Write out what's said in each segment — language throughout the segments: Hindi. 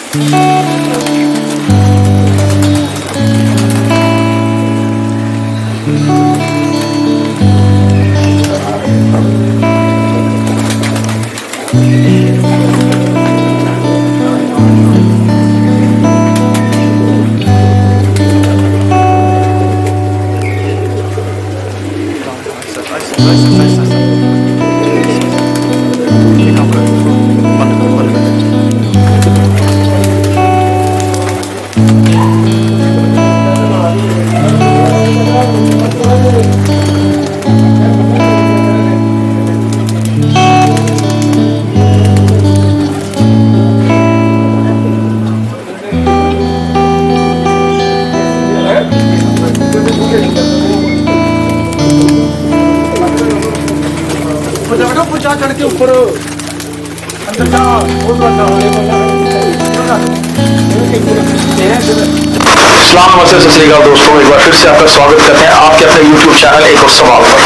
चढ़ के ऊपर अस्सलाम वालेकुम दोस्तों, एक बार फिर से आपका स्वागत करते हैं आपके अपने YouTube चैनल एक और सवाल पर।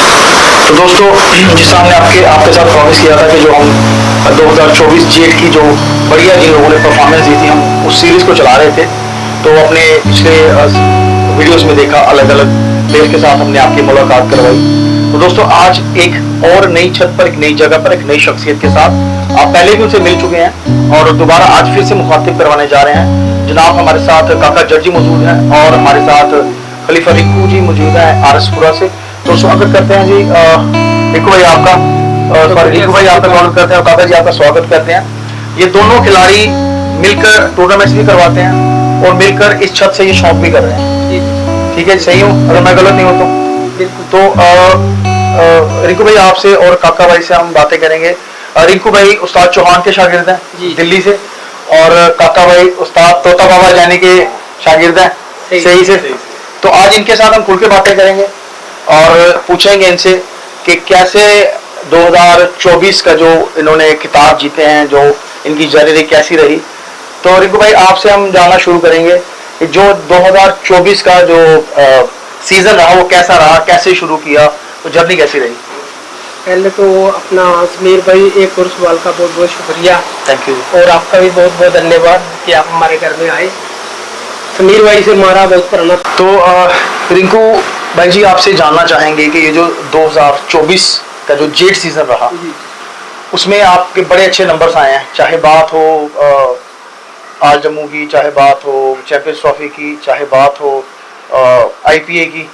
तो दोस्तों, जिस हमने आपके साथ प्रॉमिस किया था कि जो हम 2024 जेट की जो बढ़िया जिन लोगों ने परफॉर्मेंस दी थी, हम उस सीरीज को चला रहे थे। तो अपने पिछले वीडियोस में देखा, अलग अलग प्लेयर के साथ हमने आपकी मुलाकात करवाई। तो दोस्तों, आज एक और नई छत पर, एक नई जगह पर, एक नई शख्सियत के साथ, आप पहले भी उनसे मिल चुके हैं और दोबारा आज फिर से मुखातिब करवाने जा रहे हैं। जनाब हमारे साथ काका जर्जी मौजूद हैं और हमारे साथ खलीफा रिंकू जी मौजूद हैं आरएसपुरा से। तो स्वागत करते हैं जी रिंकू भाई आपका, रिंकू भाई आपका स्वागत करते हैं और काका जी आपका स्वागत करते हैं। ये दोनों खिलाड़ी मिलकर टूर्नामेंट्स भी करवाते हैं और मिलकर इस छत से ये शौक भी कर रहे हैं। ठीक है, सही हूँ अगर मैं गलत नहीं हूँ तो? तो रिंकू भाई आपसे और काका भाई से हम बातें करेंगे। रिंकू भाई उस्ताद चौहान के शागिर्द हैं दिल्ली से, और काका भाई उस्ताद तोता बाबा जानी के शागिर्द हैं सही से। तो आज इनके साथ हम खुल के बातें करेंगे और पूछेंगे इनसे कि कैसे 2024 का जो इन्होंने खिताब जीते हैं, जो इनकी जर्नी कैसी रही। तो रिंकू भाई आपसे हम जानना शुरू करेंगे कि जो 2024 का जो सीजन रहा वो कैसा रहा, कैसे शुरू किया, तो जर्नी कैसी रही? पहले तो अपना समीर भाई एक और सवाल का बहुत बहुत शुक्रिया। Thank you. और आपका भी बहुत बहुत धन्यवाद कि आप हमारे घर में आए। समीर भाई से हमारा बहुत पुराना। तो रिंकू भाई जी आपसे जानना चाहेंगे कि ये जो 2024 का जो जेट सीजन रहा उसमें आपके बड़े अच्छे नंबर्स आए हैं, चाहे बात हो आल जम्मू की, चाहे बात हो चैंपियंस ट्रॉफी की, चाहे बात हो आईपीए की।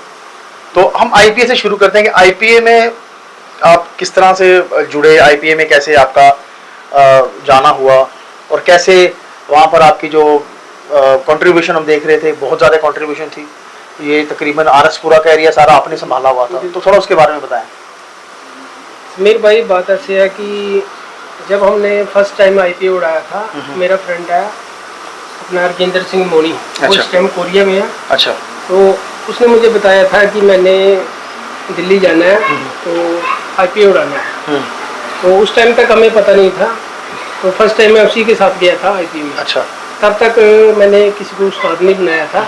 तो हम आईपीए से शुरू करते हैं कि आईपीए में आप किस तरह से जुड़े, आईपीए में कैसे आपका जाना हुआ और कैसे वहाँ पर आपकी जो कंट्रीब्यूशन हम देख रहे थे, बहुत ज़्यादा कंट्रीब्यूशन थी। ये तकरीबन आरएसपुरा का एरिया सारा आपने संभाला हुआ था, तो थोड़ा उसके बारे में बताएं। समीर भाई बात ऐसी है कि जब हमने फर्स्ट टाइम आईपीए उड़ाया था, मेरा फ्रेंड है अपना राजेंद्र सिंह मोनी, वो इस टाइम कोरिया में है। अच्छा। तो उसने मुझे बताया था कि मैंने दिल्ली जाना है तो आईपीए उड़ाना है। तो उस टाइम तक हमें पता नहीं था, तो फर्स्ट टाइम मैं उसी के साथ गया था आईपीए में। अच्छा। तब तक मैंने किसी को उस्ताद नहीं बनाया था।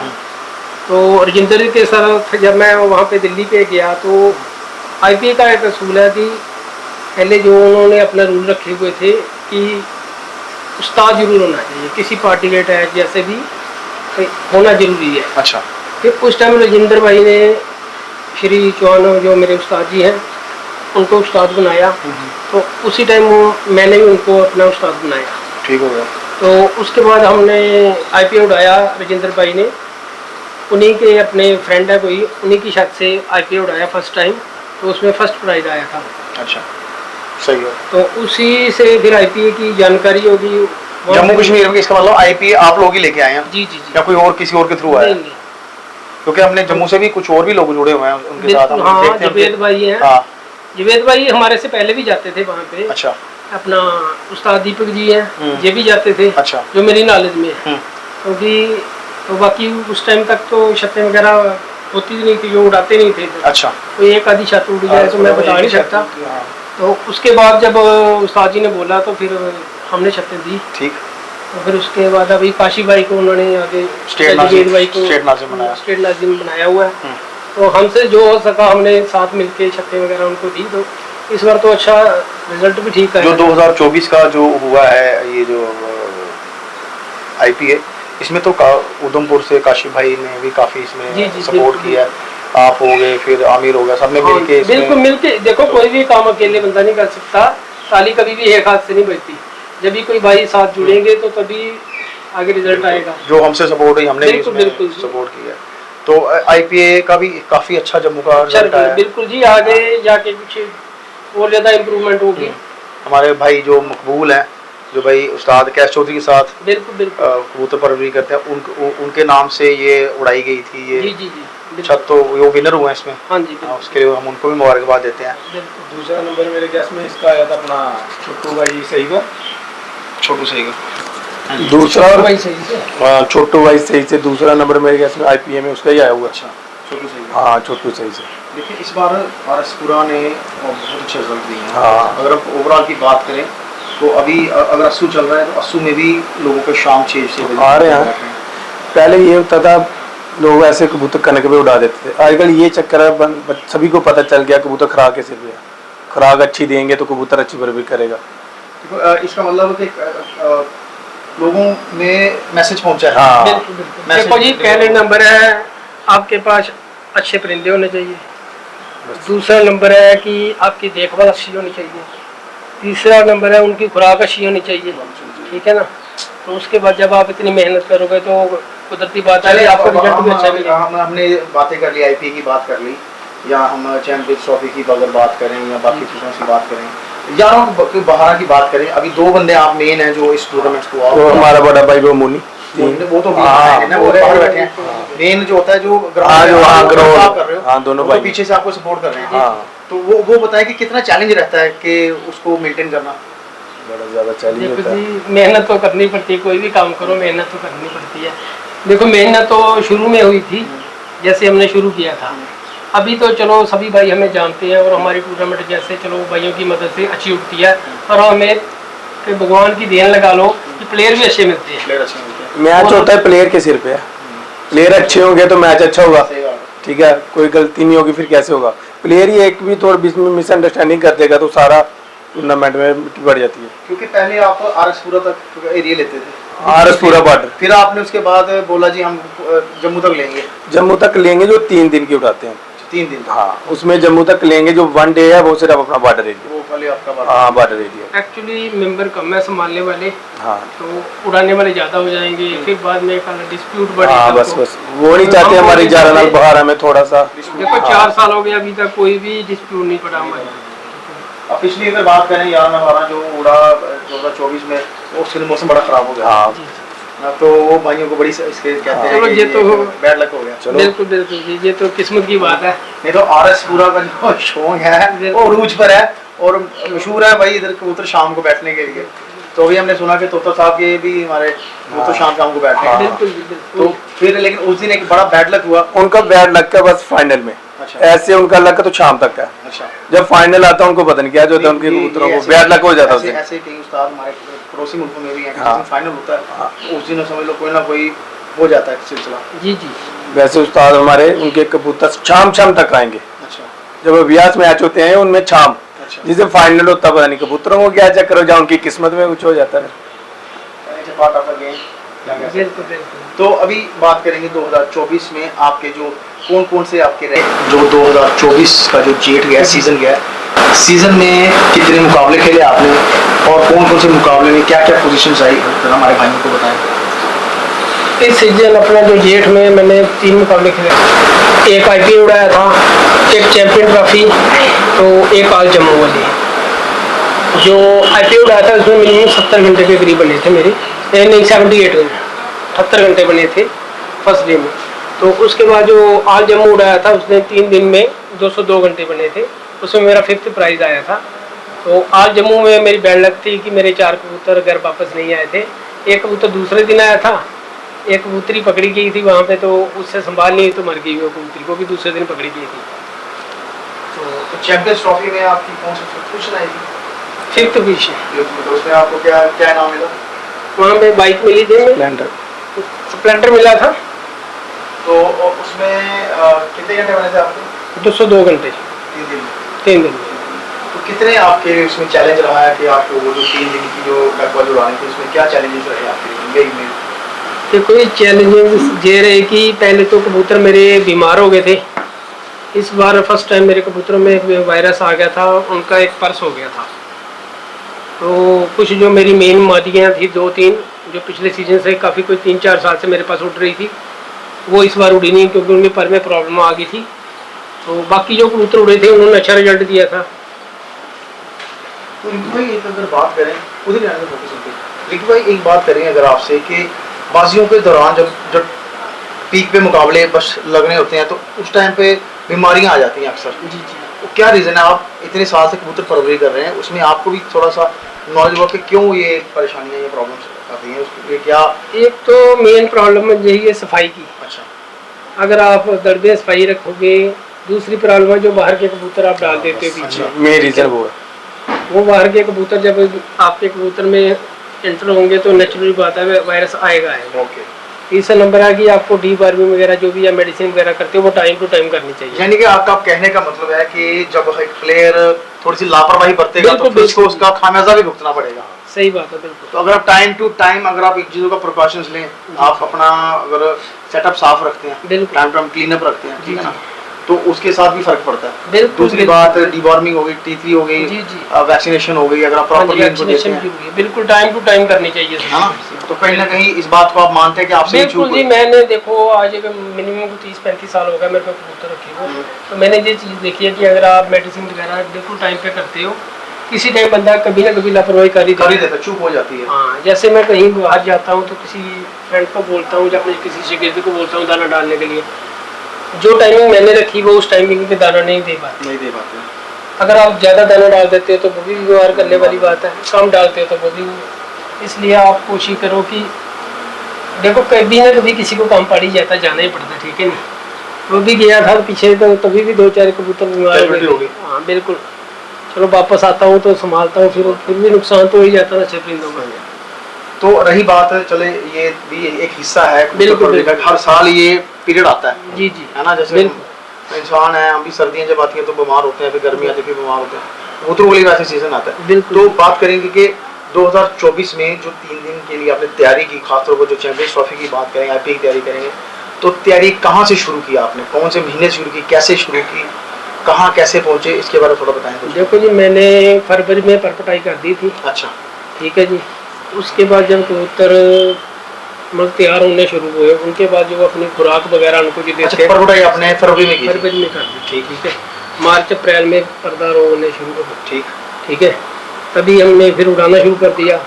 तो राजेंद्र के साथ जब मैं वहाँ पे दिल्ली पे गया तो आईपीए का एक असूल है कि पहले जो उन्होंने अपना रूल रखे हुए थे कि उस्ताद जरूर होना चाहिए, किसी पार्टी के टैग जैसे भी होना जरूरी है। अच्छा। फिर उस टाइम राजेंद्र भाई ने श्री चौहान जो मेरे उस्ताद जी हैं उनको उस्ताद बनाया, तो उसी टाइम मैंने भी उनको अपना उस्ताद बनाया। ठीक हो गया। तो उसके बाद हमने आईपीए उड़ाया, राजेंद्र भाई ने उन्हीं के अपने फ्रेंड है कोई, उन्हीं की छत से आईपीए उड़ाया फर्स्ट टाइम, तो उसमें फर्स्ट प्राइज आया था। अच्छा, सही है। तो उसी से फिर आईपीए की जानकारी होगी। जम्मू कश्मीर में इसका मतलब आईपीए आप लोग ही लेके आए हैं? जी जी जी। या कोई और किसी और के थ्रू आया? नहीं, क्योंकि हमने जम्मू से भी कुछ और भी लोग जुड़े हुए हैं उनके साथ। हाँ, जुबेद भाई हैं। हाँ, जुबेद भाई हमारे से पहले भी जाते थे वहाँ पे। अच्छा। अपना उस्ताद दीपक जी हैं, ये भी जाते थे। अच्छा। जो मेरी नॉलेज में है, क्योंकि तो बाकी उस टाइम तक तो छतें वगैरह होती नहीं थी, जो उड़ाते नहीं थे। अच्छा। तो एक आधी छत उड़ जाए तो मैं बता नहीं सकता। तो उसके बाद जब उस्ताद जी ने बोला तो फिर हमने छतें दी। ठीक। तो फिर उसके बाद अभी काशी भाई को उन्होंने आगे स्टेट नाज़िम बनाया हुआ है। तो हमसे जो हो सका हमने साथ मिलके छतें वगैरह उनको दी। तो इस बार तो अच्छा रिजल्ट भी ठीक है। जो 2024 का जो हुआ है, ये जो IPA, इसमें तो उधमपुर से काशिफ भाई ने भी काफ़ी इसमें जी, सपोर्ट बिल्कुल। किया है, आप हो गए, फिर आमिर हो गया, सब ने हाँ, मिलके इसमें बिल्कुल मिलके देखो, कोई भी काम अकेले बंदा नहीं कर सकता। ताली कभी भी एक हाथ से नहीं बजती, जब भी कोई भाई साथ जुड़ेंगे तो तभी आगे रिजल्ट आएगा। जो हमसे सपोर्ट हुई हमने भी बिल्कुल, इसमें बिल्कुल। सपोर्ट किया। तो IPA का भी काफ़ी अच्छा जम्मू का रिजल्ट आया है। बिल्कुल जी, आगे जाके कुछ और ज्यादा इम्प्रूवमेंट होगी। हमारे भाई जो मकबूल हैं, जो भाई उस्ताद कैश चौधरी के साथ बिल्कुल बिल्कुल। कबूतर परवरी करते हैं, उनके नाम से ये उड़ाई गई थी ये जी जी जी, बिल्कुल। छत, तो वो विनर हुए हैं इसमें। हाँ जी, हाँ, उसके लिए हम उनको भी मुबारकबाद देते हैं। बिल्कुल। दूसरा नंबर मेरे गैस में इसका आया था अपना छोटू भाई सही का। छोटू सही का दूसरा वही सही से। छोटू भाई सही से दूसरा नंबर मेरे गैस में IPA में उसका ही आया हुआ। अच्छा, छोटू सही का। हाँ, छोटू सही से। देखिए इस बार RS-पुरा ने बहुत अच्छे रिजल्ट दिए हैं। हाँ। अगर हम ओवरऑल की बात करें तो अभी अगर अस्सू चल रहा है तो अस्सू में भी लोगों को शाम 6 बजे आ रहे हैं। पहले ये होता था लोग ऐसे कबूतर कनक पे उड़ा देते थे, आजकल ये चक्कर है सभी को पता चल गया कबूतर खुराक कैसे दिया, खुराक अच्छी देंगे तो कबूतर अच्छी परवरिश करेगा। देखो, इसका मतलब है कि लोगों में मैसेज पहुंचा है। हाँ। बिल्कुल बिल्कुल। मैसेज- देखो जी, पहले नंबर है आपके पास अच्छे परिंदे होने चाहिए। दूसरा नंबर है कि आपकी देखभाल अच्छी होनी चाहिए। तीसरा नंबर है उनकी खुराक अच्छी होनी चाहिए। ठीक है ना? तो उसके बाद जब आप इतनी मेहनत करोगे तो कुदरती बात है चलिए आपको रिजल्ट भी अच्छा मिलेगा। हमने बातें कर ली, IPA की बात कर ली, या हम चैंपियंस ट्रॉफी की अगर बात करें या बाकी चीज़ों की बात करें, या हम बाहर की बात करें, अभी 2 बंदे आप मेन हैं जो इस टूर्नामेंट को तो हमारा बड़ा भाई वो मुनी वो तो हाँ। है ना, वो बाहर बैठे हैं। मेन जो होता है जो हाँ, ग्राउंड जो हाँ, ग्राउंड। आप कर रहे हो, हाँ, दोनों वो तो भाई। पीछे से आपको सपोर्ट कर रहे हैं। हाँ, तो वो बताएं कि कितना चैलेंज रहता है कि उसको मेंटेन करना। बड़ा ज़्यादा चैलेंज देखो होता है। जी, मेहनत तो करनी पड़ती है, कोई भी काम करो मेहनत तो करनी पड़ती है। देखो मेहनत तो शुरू में हुई थी जैसे हमने शुरू किया था। अभी तो चलो सभी भाई हमें जानते हैं और हमारी टूर्नामेंट जैसे चलो भाइयों की मदद से अच्छी उठती है, और हमें कि भगवान की देन लगा लो कि प्लेयर भी अच्छे मिलते हैं। प्लेयर अच्छे होते हैं। मैच होता है प्लेयर के सिर पे है, प्लेयर अच्छे होंगे तो मैच अच्छा होगा। सही बात है। ठीक है, कोई गलती नहीं होगी फिर कैसे होगा। प्लेयर ही एक भी थोड़ा बीच में मिसअंडरस्टैंडिंग कर देगा तो सारा टूर्नामेंट में मिट्टी बढ़ जाती है। क्योंकि पहले आप RS-पुरा तक एरिया लेते थे, RS-पुरा बॉर्डर फिर आपने उसके बाद बोला जी हम जम्मू तक लेंगे, जम्मू तक लेंगे जो 3 दिन की उठाते हैं। 3 दिन। हाँ, उसमें जम्मू तक लेंगे जो 1 डे है वो सिर्फ अपना बॉर्डर एरिया। वो वाले आपका बात। हाँ, बॉर्डर एरिया। एक्चुअली मेंबर कम है संभालने वाले, हाँ तो उड़ाने वाले ज़्यादा हो जाएंगे, फिर बाद में डिस्प्यूट बढ़ेगा। हाँ, बस तो बस वो नहीं चाहते हमारी जारा नाल बाहर हमें थोड़ा सा। देखो 4 साल हो गए अभी तक कोई भी डिस्प्यूट नहीं पड़ा हमारे। अब पिछली अगर बात करें 11/12 जो उड़ा 2024 में, वो उसके मौसम बड़ा खराब हो गया। हाँ, तो वो भाइयों को बड़ी इसके कहते हैं चलो, कि ये तो बैड लक हो गया। चलो बिल्कुल बिल्कुल जी, ये तो किस्मत की बात है। नहीं तो RS-पुरा का जो शौक है वो रूज पर है और मशहूर है भाई इधर कबूतर शाम को बैठने के लिए। तो अभी हमने सुना कि तोता साहब के भी हमारे वो तो शाम को बैठते हैं। बिल्कुल तो बिल्कुल। फिर लेकिन उस दिन एक बड़ा बैड लक हुआ। उनका बैड लक है बस फाइनल में। अच्छा ऐसे उनका लक तो शाम तक है, अच्छा। जब फाइनल आता है उनको पता नहीं क्या जो होता है, उनके ये कबूतरों को ऐसे- बैड लक हो जाता है उस ऐसे दिन। ऐसे कई उस्ताद हमारे पड़ोसी मुल्कों में भी हैं, हाँ। जिस दिन फाइनल होता है उस दिन समझ लो कोई ना कोई हो जाता है सिलसिला। जी जी। वैसे उस्ताद हमारे उनके कबूतर शाम तक आएंगे। अच्छा जब अभ्यास मैच होते हैं उनमें शाम, अच्छा। जिसे फाइनल होता है पता नहीं कबूतरों को क्या चक्कर हो जाए, उनकी किस्मत में कुछ हो जाता है। It's a part of the game, क्या कह सकते हैं। बिल्कुल बिल्कुल। तो अभी बात करेंगे 2024 में आपके जो कौन से आपके रहे, जो 2024 का जो जेट गया सीजन गया, सीजन में कितने मुकाबले खेले आपने और कौन से मुकाबले में क्या क्या पोजीशंस आई, जरा हमारे भाइयों को बताएं। इस सीजन अपना जो जेठ में मैंने 3 मुकाबले खेले। एक IPA उड़ाया था, एक चैंपियन ट्रॉफी, तो एक ऑल जम्मू वाली। जो IPA उड़ाया था उसमें मिनिमम 70 घंटे के करीब बने थे मेरे, नहीं 78 घंटे, 78 घंटे बने थे फर्स्ट डे में। तो उसके बाद जो ऑल जम्मू उड़ाया था उसने 3 दिन में 202 घंटे बने थे, उसमें मेरा 5th प्राइज़ आया था। तो ऑल जम्मू में मेरी बैड लक थी कि मेरे 4 कबूतर घर वापस नहीं आए थे। एक कबूतर दूसरे दिन आया था, एक कबूतरी पकड़ी गई थी वहाँ पे, तो उससे संभाल नहीं तो मर गई वो कबूतरी को भी दूसरे दिन पकड़ी गई थी। तो चैंपियंस ट्रॉफी में आपकी कौन सी पोजीशन आई थी? 5th position. तो उसमें आपको क्या क्या नाम मिला? वहाँ पे बाइक मिली थी, स्प्लेंडर स्प्लेंडर मिला था। तो उसमें कितने घंटे बने थे आपके? 202 घंटे 3 दिन। 3 दिन। तो कितने आपके उसमें चैलेंज रहा है कि आपको वो जो 3 दिन की जो लगभग उड़ानी थी उसमें क्या चैलेंजेस रहे आपके यही में? देखो ये चैलेंजेस ये रहे कि पहले तो कबूतर मेरे बीमार हो गए थे। इस बार फर्स्ट टाइम मेरे कबूतरों में एक वायरस आ गया था, उनका एक पर्स हो गया था। तो कुछ जो मेरी मेन मादियाँ थी 2-3 जो पिछले सीजन से काफ़ी कोई 3-4 साल से मेरे पास उड़ रही थी, वो इस बार उड़ी नहीं क्योंकि उनके पर में प्रॉब्लम आ गई थी। तो बाकी जो कबूतर उड़े थे उन्होंने अच्छा रिजल्ट दिया था। तो रिंकू भाई एक अगर बात करें उधर जाने का फोकस होते रिंकू भाई एक बात करें अगर आपसे कि बाजियों के दौरान जब पीक पे मुकाबले बस लगने होते हैं तो उस टाइम पे बीमारियां आ जाती हैं अक्सर। जी जी। तो क्या रीज़न है, आप इतने साल से कबूतर परवरी कर रहे हैं, उसमें आपको भी थोड़ा सा नॉलेज हुआ कि क्यों ये परेशानियां, ये प्रॉब्लम्स आती हैं, उसके लिए क्या? एक तो मेन प्रॉब्लम यही है सफाई की। अच्छा। अगर आप दरबे सफाई रखोगे, दूसरी प्रॉब्लम है जो बाहर के कबूतर आप डाल देते हो बीच में, मेन रीजन वो है। वो बाहर के कबूतर जब आपके कबूतर में एंटर होंगे तो नेचुरली बात है वायरस आएगा आएगा। ओके। तीसरा नंबर है कि आपको डीवार्मिंग वगैरह जो भी या मेडिसिन वगैरह करते हो वो टाइम टू टाइम करनी चाहिए। यानी कि आपका कहने का मतलब है कि जब एक प्लेयर थोड़ी सी लापरवाही बरतेगा तो फिर उसको उसका खामियाजा भी भुगतना पड़ेगा। सही बात है, बिल्कुल। तो अगर आप टाइम टू टाइम अगर आप इन चीज़ों का प्रिकॉशंस लें, आप अपना अगर सेटअप साफ रखते हैं, बिल्कुल। Time to time clean up रखते हैं, ठीक है ना, तो उसके साथ भी फर्क पड़ता है। बिल्कुल। दूसरी बात डिवॉर्मिंग हो गई, टी3 हो गई, जी, जी। वैक्सीनेशन हो गई, अगर आप प्रॉपर्ली इनको देते वैक्सीनेशन हैं, की हुई है, बिल्कुल टाइम टू टाइम करनी चाहिए। हाँ, तो कहीं ना कहीं इस बात को आप मानते हैं कि आपसे बिल्कुल जी। मैंने देखो आज मिनिमम 30-35 साल हो गया मेरे को कबूतर रखे हुए, तो मैंने ये चीज़ देखी है कि अगर आप मेडिसिन वगैरह बिल्कुल टाइम पे करते हो, किसी टाइम बंदा कभी ना कभी लापरवाही कर ही देता, चुप हो जाती है। हाँ, जैसे मैं कहीं बाहर जाता हूँ तो किसी फ्रेंड को बोलता हूँ या अपने किसी शिगिर्द को बोलता हूँ दाना डालने के लिए, जो टाइमिंग मैंने रखी वो उस टाइमिंग पे दाना नहीं दे पाते। अगर आप ज़्यादा दाना डाल देते हो तो वो भी व्यवहार करने वाली बात है, कम डालते हो तो वो भी। इसलिए आप कोशिश करो कि देखो कभी ना कभी किसी को काम पड़ ही जाता, जाना ही पड़ता, ठीक है नहीं। वो भी गया था पीछे तो तभी भी 2-4 कबूतर बीमार हो गए। हाँ बिल्कुल। चलो वापस आता हूँ तो संभालता हूँ, फिर भी नुकसान तो हो ही जाता ना अच्छे परिंदों का। तो रही बात चले, ये भी एक हिस्सा है बिल्कुल। हर साल ये पीरियड आता है। जी जी, है ना, जैसे इंसान है, हम भी सर्दियाँ जब आती हैं तो बीमार होते हैं, फिर गर्मी आती है फिर बीमार होते हैं, कबूतरों के लिए वैसे सीजन आता है। बिल्कुल। तो बात करेंगे कि 2024 में जो 3 दिन के लिए आपने तैयारी की, खासतौर पर जो चैंपियंस ट्रॉफी की बात करेंगे, आईपीएल की तैयारी करेंगे, तो तैयारी कहाँ से शुरू की आपने, कौन से महीने शुरू की, कैसे शुरू की, कहाँ कैसे पहुँचे, इसके बारे में थोड़ा बताएं कुछ। देखो जी, मैंने फरवरी में परपटाई कर दी थी। अच्छा। ठीक है जी। उसके बाद जब कबूतर मतलब तैयार होने शुरू हुए, उनके बाद जो अपनी खुराक वगैरह उनको जो देते हैं, परपटाई आपने फरवरी में की? फरवरी में कर दी। ठीक है। मार्च अप्रैल में पर्दा रोग होने शुरू हो गए। ठीक है। तभी हमने फिर उड़ाना शुरू कर दिया,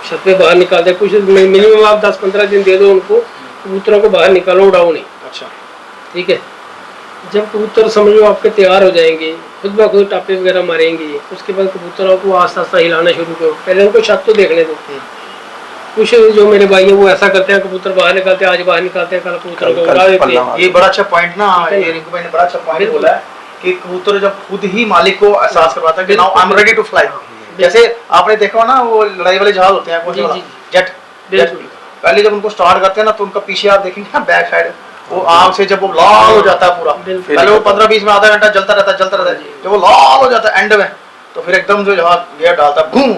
छत पे बाहर निकाल दिया। कुछ मिनिमम आप 10-15 दिन दे दो उनको, कबूतरों को बाहर निकालो, उड़ाओ नहीं। अच्छा। ठीक है। जब कबूतर समझो आपके तैयार हो जाएंगे, खुद ब खुद टापे वगैरह मारेंगे, उसके बाद कबूतरों को आस्ता आस्ता हिलाना शुरू करो। पहले उनको छत तो देखने दो। कुछ जो मेरे भाई है वो ऐसा करते हैं, कबूतर बाहर निकालते हैं, आज बाहर निकालते हैं, कल कबूतर को उड़ा देते हैं। ये बड़ा अच्छा पॉइंट ना, ये रिंकू भाई ने बड़ा अच्छा पॉइंट बोला है कि कबूतर जब खुद ही मालिक को एहसास करवाता है कि now I am ready to fly. जैसे आपने देखा ना वो लड़ाई वाले जहाज होते हैं, कौन सा जेट, पहले जब उनको स्टार्ट करते हैं ना तो उनका पीछे आप देखेंगे ना बैक साइड, वो आग से जब वो लाल हो जाता है पूरा, पहले वो 15-20 में आधा घंटा जलता रहता है, जब वो लाल हो जाता है एंड में, तो फिर एकदम जो जहाज गियर डालता है, घूम।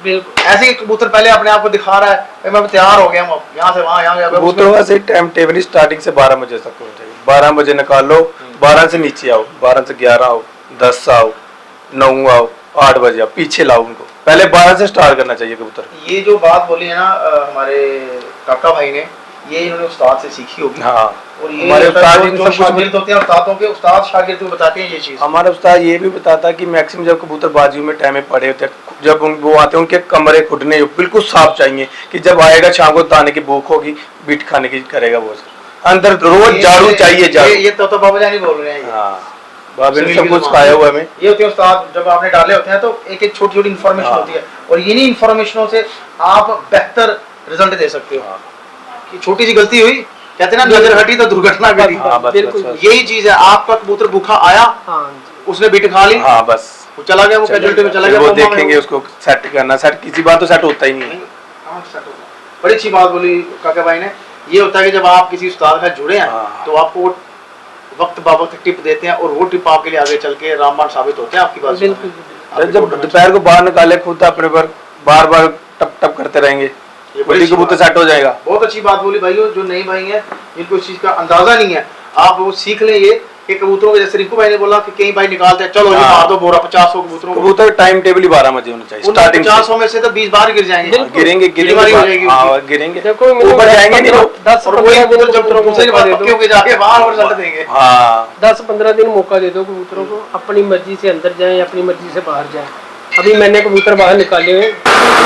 बिल्कुल ऐसे ही कबूतर पहले अपने आप को दिखा रहा है, मैं तैयार हो गया हूँ, यहाँ से वहाँ, यहाँ कबूतरों का सही टाइम टेबल स्टार्टिंग से 12 बजे तक होना चाहिए। 12 बजे निकाल लो, 12 से नीचे आओ, 12 से 11 आओ, 10 आओ, 9 आओ, 8 बजे आओ, पीछे लाओ उनको। पहले 12 से स्टार्ट करना चाहिए कबूतर। ये जो बात बोली है ना हमारे काका भाई ने, ये इन्होंने उस्ताद से सीखी होगी। हाँ, और ये हमारे उस्ताद जो शागिर्द होते हैं, उस्तादों के उस्ताद शागिर्द को बताते हैं ये चीज। हमारा उस्ताद ये भी बताता है कि मैक्सिमम जब कबूतर बाजियों में टाइम में पड़े होते हैं, जब वो आते हैं उनके कमरे खुदने बिल्कुल साफ चाहिए, कि जब आएगा शाम को दाने की भूख होगी, बीट खाने की करेगा वो, अंदर रोज झाड़ू चाहिए। झाड़ू ये तो बाबा जानी बोल रहे हैं। हाँ, बाबा ने सब कुछ खाया हुआ हमें। ये होते हैं उस्ताद, जब आपने डाले होते हैं तो एक एक छोटी छोटी इन्फॉर्मेशन होती है, और इन्हीं इन्फॉर्मेशनों से आप बेहतर रिजल्ट दे सकते हो। कि छोटी सी गलती हुई, कहते हैं ना नजर हटी तो दुर्घटना घटी, बिल्कुल यही चीज है। आपका कबूतर भूखा आया, उसने बीट खा ली, हाँ बस वो चला गया, वो कैजुअलिटी में चला गया। वो देखेंगे उसको सेट करना, सेट किसी बात तो सेट होता ही नहीं है। बड़ी अच्छी बात बोली काका भाई ने। ये होता है कि जब आप किसी उस्ताद का जुड़े हैं तो आपको वक्त बावक्त टिप देते हैं, और वो टिप आपके लिए आगे चल के रामबाण साबित होते हैं। आपकी बात बिल्कुल। जब दोपहर को बाहर निकाले खुद अपने पर बार बार टप टप करते रहेंगे ये बड़ी अच्छी कबूतर बात- सेट हो जाएगा। बहुत अच्छी बात बोली भाइयों, जो नए भाई हैं जिनको इस चीज का अंदाजा नहीं है, आप वो सीख लें ये कि कबूतरों को, जैसे रिंकू भाई ने बोला कि कई भाई निकालते हैं, चलो ये हाँ। मार दो बोरा 50 कबूतरों को, कबूतर टाइम टेबल ही 12 बजे होना चाहिए स्टार्टिंग 50 में से तो 20 बाहर गिर जाएंगे, गिरेंगे बीमारी हो जाएगी हाँ उसकी। गिरेंगे, देखो ऊपर जाएंगे नहीं लोग। 10 और वही 15 दिन कबूतर जब कबूतरों को दूसरी मौका बार दे पक्के दो, होके जाके बाहर और रिजल्ट देंगे। हाँ 10-15 दिन मौका दे दो कबूतरों को, अपनी मर्जी से अंदर जाएं या अपनी मर्जी से बाहर जाएं। अभी मैंने कबूतर बाहर निकाले हुए।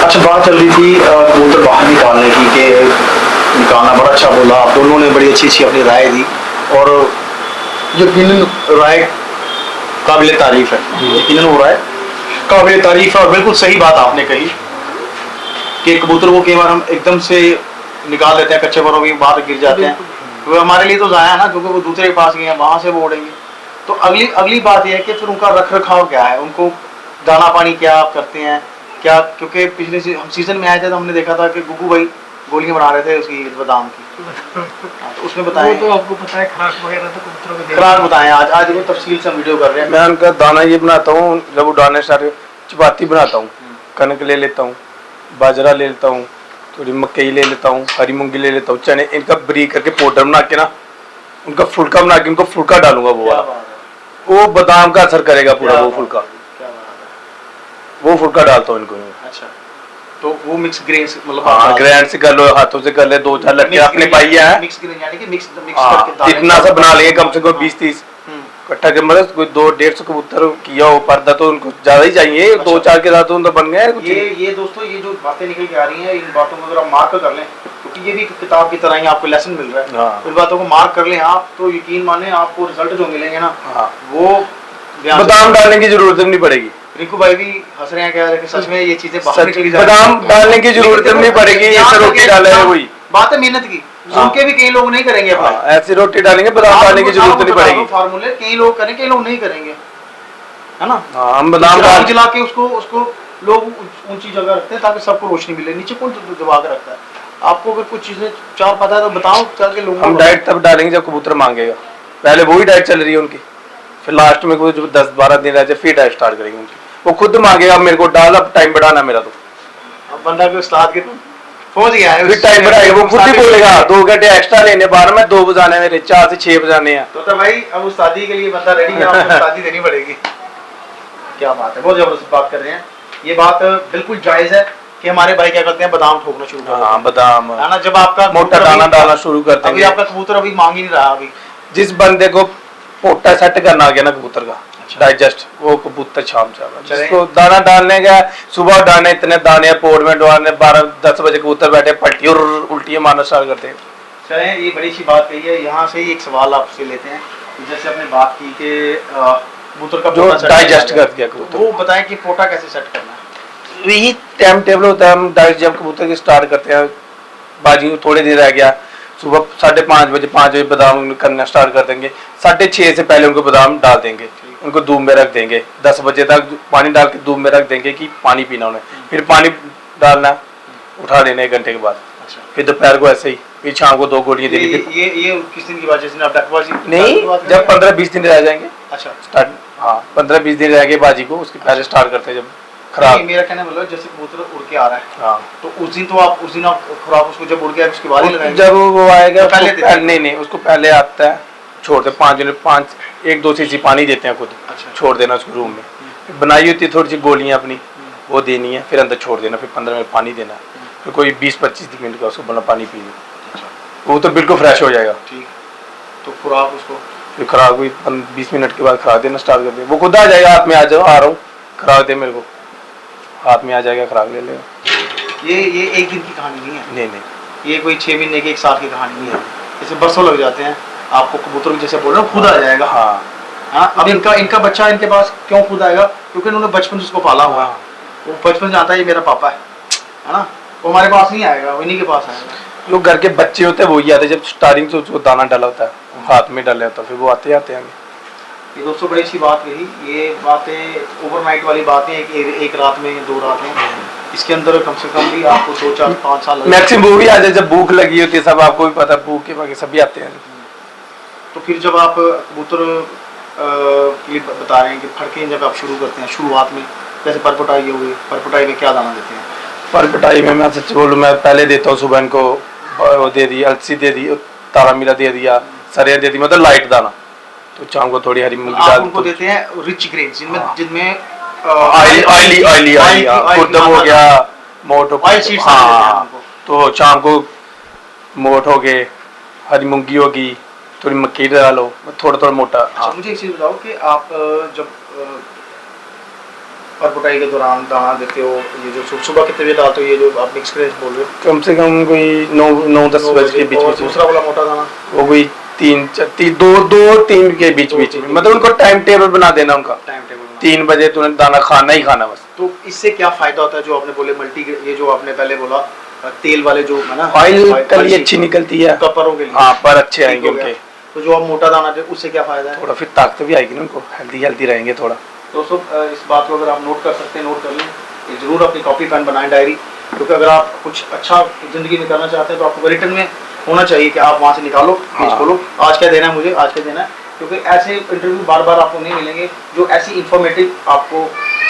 अच्छा, बात चल रही थी कबूतर बाहर निकालने की कि निकालना बड़ा अच्छा बोला, आप दोनों ने बड़ी अच्छी अच्छी अपनी राय दी और यकीनन राय काबिल तारीफ है, यकीनन वो राय काबिल तारीफ है और बिल्कुल सही बात आपने कही कि कबूतर को कई बार हम एकदम से निकाल देते हैं, कच्चे परों के बाहर गिर जाते हैं, वो हमारे लिए तो ज़ाया है ना, क्योंकि वो दूसरे के पास गए हैं, वहाँ से वो उड़ेंगे। तो अगली अगली बात यह है कि फिर उनका रख रखाव क्या है, उनको दाना पानी क्या आप करते हैं क्या, क्योंकि पिछले हम सीजन में आए थे तो हमने देखा था कि गुग्गू भाई गोलियां बना रहे थे उसकी बादाम की। हाँ, तो उसमें वो बताएं, तो आपको पता है खुराक वगैरह तो कबूतरों को खुराक बताएं, आज आज वो तफसील से हम वीडियो कर रहे हैं। मैं उनका दाना ये बनाता हूँ, जब उड़ाने स्टार्ट, चपाती बनाता हूँ, कनक ले लेता हूँ, बाजरा ले लेता हूँ, थोड़ी मकई ले लेता हूँ, हरी मूंगी ले लेता हूँ, चने, इनका बरीक करके पाउडर बना के ना, उनका फुल्का बना के उनको फुल्का डालूंगा वो क्या वाला, बात है, वो बादाम का असर करेगा पूरा, क्या वो बात फुल्का, क्या बात वो फुल्का डालता हूँ इनको। है। अच्छा, तो वो मिक्स ग्रेन्स मतलब हाँ, ग्रैंड से कर लो, हाथों से कर ले, 2-4 लड़के अपने पाई है, मिक्स ग्रेन यानी कि मिक्स मिक्स हाँ, करके दाने इतना सा बना लेंगे कम से कम हाँ। 20-30 हम्म, इकट्ठा के, मतलब कोई 200-150 कबूतर किया हो पर्दा तो उनको ज्यादा ही चाहिए, अच्छा। 2-4 के साथ तो बन गए कुछ। ये दोस्तों, ये जो बातें निकल के आ रही हैं, इन बातों को अगर आप मार्क कर लें, क्योंकि ये भी किताब की तरह ही आपको लेसन मिल रहा है, हाँ। इन बातों को मार्क कर लें आप, तो यकीन माने आपको रिजल्ट जो मिलेंगे ना, हाँ। वो बयान से- बादाम डालने की जरूरत नहीं पड़ेगी, रिंकू भाई भी हंस रहे हैं, कह रहे हैं कि सच में ये चीजें बाहर निकली जा रही बादाम हैं। डालने की जरूरत लेकिन नहीं देखो, पड़ेगी, यहाँ ऐसे तक रोटी है, डाले है वही, बात है मेहनत की, सुन के भी कई लोग नहीं करेंगे हाँ, अप्लाई। ऐसी रोटी डालेंगे, बादाम डालने की जरूरत नहीं पड़ेगी। फार्मूले कई लोग करें, कई लोग नहीं करेंगे, है ना। हाँ, हम बादाम चिराग डाल जला के उसको उसको लोग ऊंची जगह रखते हैं ताकि सबको रोशनी मिले, नीचे कौन दबा के रखता है। आपको अगर कुछ चीजें चार पता है तो बताओ, चल के लोगों हम को डाइट तब डालेंगे जब कबूतर मांगेगा, पहले वही डाइट चल रही है उनकी, फिर लास्ट में कुछ 10-12 दिन रह जाए फिर डाइट स्टार्ट करेंगे उनकी, वो खुद मांगेगा मेरे को डाल, अब टाइम बढ़ाना मेरा, तो अब बंदा को उस्ताद के पहुंच गया है, फिर टाइम बढ़ाएगा, वो खुद ही बोलेगा 2 घंटे एक्स्ट्रा लेने, 12 में 2 बजाने मेरे, 4 से 6 बजाने हैं। तो भाई अब उस्तादी के लिए बंदा रेडी है, आपको उस्तादी देनी पड़ेगी। क्या बात है, बहुत जबरदस्त बात कर रहे हैं, ये बात बिल्कुल जायज है कि हमारे भाई क्या करते हैं, बादाम ठोकना शुरू कर देते हाँ, हैं, बादाम है ना। जब आपका मोटा कबूतर दाना अभी- डालना शुरू कर अभी देंगे, आपका कबूतर अभी मांग ही नहीं रहा अभी, जिस बंदे को पोटा सेट करना आ गया ना कबूतर का, अच्छा। डाइजेस्ट, वो कबूतर शाम से आएगा। चलें। जिसको दाना डालने का, सुबह डालने इतने दाने पोर्ट में डालने, 12-10 बजे कबूतर बैठे पलटी और उल्टियां मारना स्टार्ट करते हैं। चलें, ये बड़ी सी बात कही है। यहाँ से ही एक सवाल आपसे लेते हैं, जैसे आपने बात की कि कबूतर का जो पोटा सेट डाइजेस्ट करना कर दिया कबूतर, वो बताएं कि पोटा कैसे सेट करना है। यही टाइम टेबल होता है, हम डाइट जब कबूतर की स्टार्ट करते हैं, बाजी थोड़े दिन रह गया, सुबह 5:30 बजे 5 बजे बादाम करना स्टार्ट कर देंगे, 6:30 से पहले उनको बादाम डाल देंगे, उनको धूप में रख देंगे, 10 बजे तक पानी डाल के धूप में रख देंगे कि पानी पीना उन्हें, फिर पानी डालना, उठा देना 1 घंटे के बाद, अच्छा, फिर दोपहर को ऐसे ही, फिर शाम को 2 गोलियां देनी, फिर ये किस दिन की बात है, जिसने आप डकबाजी नहीं, जब 15-20 दिन रह जाएंगे अच्छा स्टार्ट, हाँ 15-20 दिन रह गए बाजी को, उसके पहले स्टार्ट करते हैं जब नहीं, खराब, मेरा कहना मतलब जैसे कबूतर उड़ के आ रहा है, हाँ तो उस दिन आप खुराक उसको जब उड़ गया उसके बाद ही लगाएंगे। जब वो आएगा पहले उसको देते हैं। नहीं, उसको पहले आता है, छोड़ते 1-2 सीसी पानी देते हैं खुद, अच्छा। छोड़ देना उसको रूम में, फिर बनाई होती है थोड़ी सी गोलियां अपनी, वो देनी है, फिर अंदर छोड़ देना, फिर 15 मिनट पानी देना, फिर कोई 20-25 मिनट का उसको बना पानी पीना, अच्छा, वो तो बिल्कुल फ्रेश हो जाएगा। ठीक, तो खुराक उसको फिर खराब हुई 20 मिनट के बाद खराब देना स्टार्ट कर दे, वो खुद आ जाएगा, हाथ में आ जाओ, आ रहा हूँ खराब दे मेरे को, हाथ में आ जाएगा, खराब ले लेगा। ये एक दिन की कहानी नहीं है, नहीं, ये कोई 6 महीने की 1 साल की कहानी नहीं है, जैसे बरसों लग जाते हैं आपको कबूतर को, जैसे बोल रहे हो खुद आ जाएगा। हाँ हाँ, अब इनका बच्चा इनके पास क्यों खुद आएगा, क्योंकि उन्होंने बचपन से उसको पाला हुआ है, वो बचपन से आता है ये मेरा पापा है ना, वो हमारे पास नहीं आएगा, वो इन्हीं के पास आएगा। जो घर के बच्चे होते हैं वही आते हैं, जब स्टार्टिंग से उसको दाना डाला होता है, हाथ में डाला होता है, फिर वो आते आते हैं। ये दोस्तों बड़ी अच्छी बात कही, ये बातें ओवरनाइट वाली बातें हैं कि एक रात में 2 रातें, इसके अंदर कम से कम भी आपको 2-4-5 साल लगे। मैक्सिमम वो भी आ जाए जब भूख लगी होती है, सब आपको भी पता है, भूख के बाकी सभी आते हैं। तो फिर जब आप कबूतर के लिए बता रहे हैं कि फड़कें जब आप शुरू करते हैं शुरुआत में, जैसे परपटाई हो गई, परपटाई में क्या दाना देते हैं? पर पिटाई में मैं सच बोलूँ, मैं पहले देता हूँ सुबह इनको वो दे दी, अलसी दे दी, तारा मीरा दे दिया, सरिया दे दी, मतलब लाइट दाना। तो शाम को थोड़ी हरी मूंगी आप डाल उनको देते हैं रिच ग्रेन जिनमें जिनमें ऑयली खुर्दम हो गया, मोट हो Oil seeds डाल देते हैं उनको। तो शाम को मोट हो गए, हरी मूंगी होगी, थोड़ी मक्की डालो, थोड़ा थोड़ा मोटा। अच्छा, मुझे एक चीज बताओ कि आप जब परपुटाई के दौरान दाना देते हो, ये जो सुबह कितने बजे डालते हो, ये जो आप मिक्स ग्रेन बोल रहे हो, कम से कम कोई 9-10 बजे के बीच और बीच में, दूसरा वाला मोटा दाना वो कोई 2-3 के बीच बीच में, मतलब उनको टाइम टेबल बना देना उनका, टाइम टेबल 3 बजे तुरंत दाना खाना ही खाना बस। तो इससे क्या फायदा होता है? जो आपने बोले मल्टी, ये जो आपने पहले बोला तेल वाले जो है ना, ऑयल कली oil अच्छी निकलती है, कपरों के लिए, हाँ पर अच्छे ठीक आएंगे हो गया। उनके, तो जो आप मोटा दाना दे उससे क्या फायदा है? थोड़ा फिर ताकत भी आएगी ना उनको, हेल्दी रहेंगे थोड़ा। दोस्तों इस बात को अगर आप नोट कर सकते हैं, नोट कर लें, ये जरूर अपनी कॉपी पेन बनाएं, डायरी, क्योंकि अगर आप कुछ अच्छा जिंदगी में करना चाहते हैं तो आपको रिटर्न में होना चाहिए कि आप वहाँ से निकालो, पेज हाँ। खोलो, आज क्या देना है मुझे, आज क्या देना है, क्योंकि ऐसे इंटरव्यू बार बार आपको नहीं मिलेंगे जो ऐसी इंफॉर्मेटिव आपको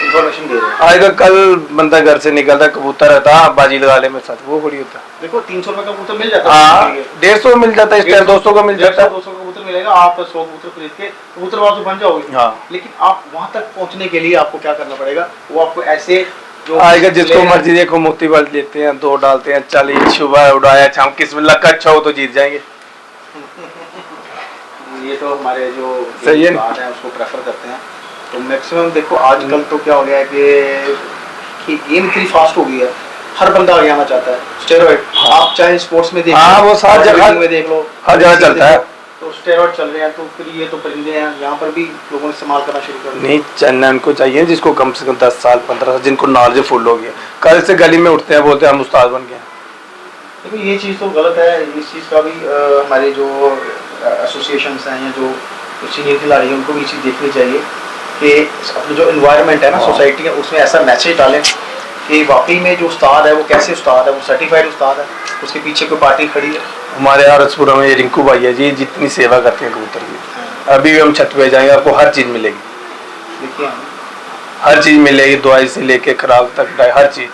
इंफॉर्मेशन दे रहे हैं। आएगा कल बंदा घर से निकलता, कबूतर रहता, बाजी लगा ले मेरे साथ, वो बड़ी होता है। देखो 300 रुपये का कबूतर मिल जाता हाँ, है, 150 मिल जाता है इस टाइम, 200 का मिल जाता है। 200 का कबूतर मिलेगा, आप 100 कबूतर खरीद के कबूतरबाज तो बन जाओगे। हाँ। लेकिन आप वहाँ तक पहुँचने के लिए आपको क्या करना पड़ेगा? वो आपको ऐसे जो आएगा जिसको मर्जी देखो, मोती बाल लेते हैं, 2 डालते हैं, चलिए सुबह उड़ाया, शाम किस्मत लक अच्छा हो तो जीत जाएंगे। ये तो हमारे जो सही है ना? बात है उसको प्रेफर करते हैं। तो मैक्सिमम देखो आजकल तो क्या हो गया है कि गेम इतनी फास्ट हो गई है, हर बंदा आगे आना चाहता है। स्टेरॉइड आप चाहे स्पोर्ट्स में देख हाँ, लो, वो सारी जगह- bodybuilding में देख लो, हर जगह किसी में चलता है। देखो, तो स्टेरॉइड चल रहे हैं, तो फिर ये तो परिंदे हैं, यहाँ पर भी लोगों ने इस्तेमाल करना शुरू कर दिया। नहीं, चलना उनको चाहिए जिसको कम से कम 10 साल 15 साल, जिनको नॉलेज फुल हो गया, कल से गली में उठते हैं, बोलते हैं हम उस्ताद बन गए। देखो ये चीज़ तो गलत है, इस चीज़ का भी हमारे जो एसोसिएशंस हैं या जो सीनियर खिलाड़ी हैं उनको भी ये चीज़ देखनी चाहिए कि अपनी जो इन्वायरमेंट है ना, सोसाइटी है, उसमें ऐसा मैसेज डालें कि वाकई में जो उस्ताद है वो कैसे उस्ताद है, वो सर्टिफाइड उस्ताद है, उसके पीछे कोई पार्टी खड़ी है। हमारे आरसपुरा में ये रिंकू भाई है जी, जितनी सेवा करते हैं कबूतर की, अभी भी हम छत पे जाएंगे, आपको हर चीज़ मिलेगी, देखिए हर चीज़ मिलेगी, दवाई से लेके खराब तक, हर चीज़।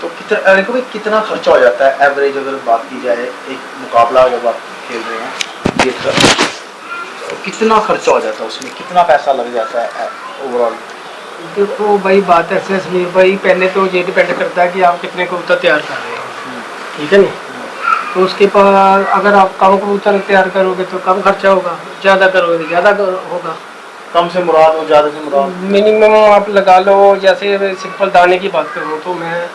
तो कितना देखो भाई कितना खर्चा हो जाता है एवरेज, अगर बात की जाए एक मुकाबला जब आप खेल रहे हैं ये तो कितना खर्चा हो जाता है, उसमें कितना पैसा लग जाता है ओवरऑल? देखो भाई बात ऐसे है समीर भाई, पहले तो ये डिपेंड करता है कि आप कितने कबूतर तैयार कर रहे हो, ठीक है नहीं? तो उसके बाद अगर आप कम कबूतर तैयार करोगे तो कम खर्चा होगा, ज़्यादा करोगे तो ज़्यादा होगा। कम से मुराद और ज़्यादा से मुराद? मिनिमम आप लगा लो, जैसे सिंपल दाने की बात करूँ तो मैं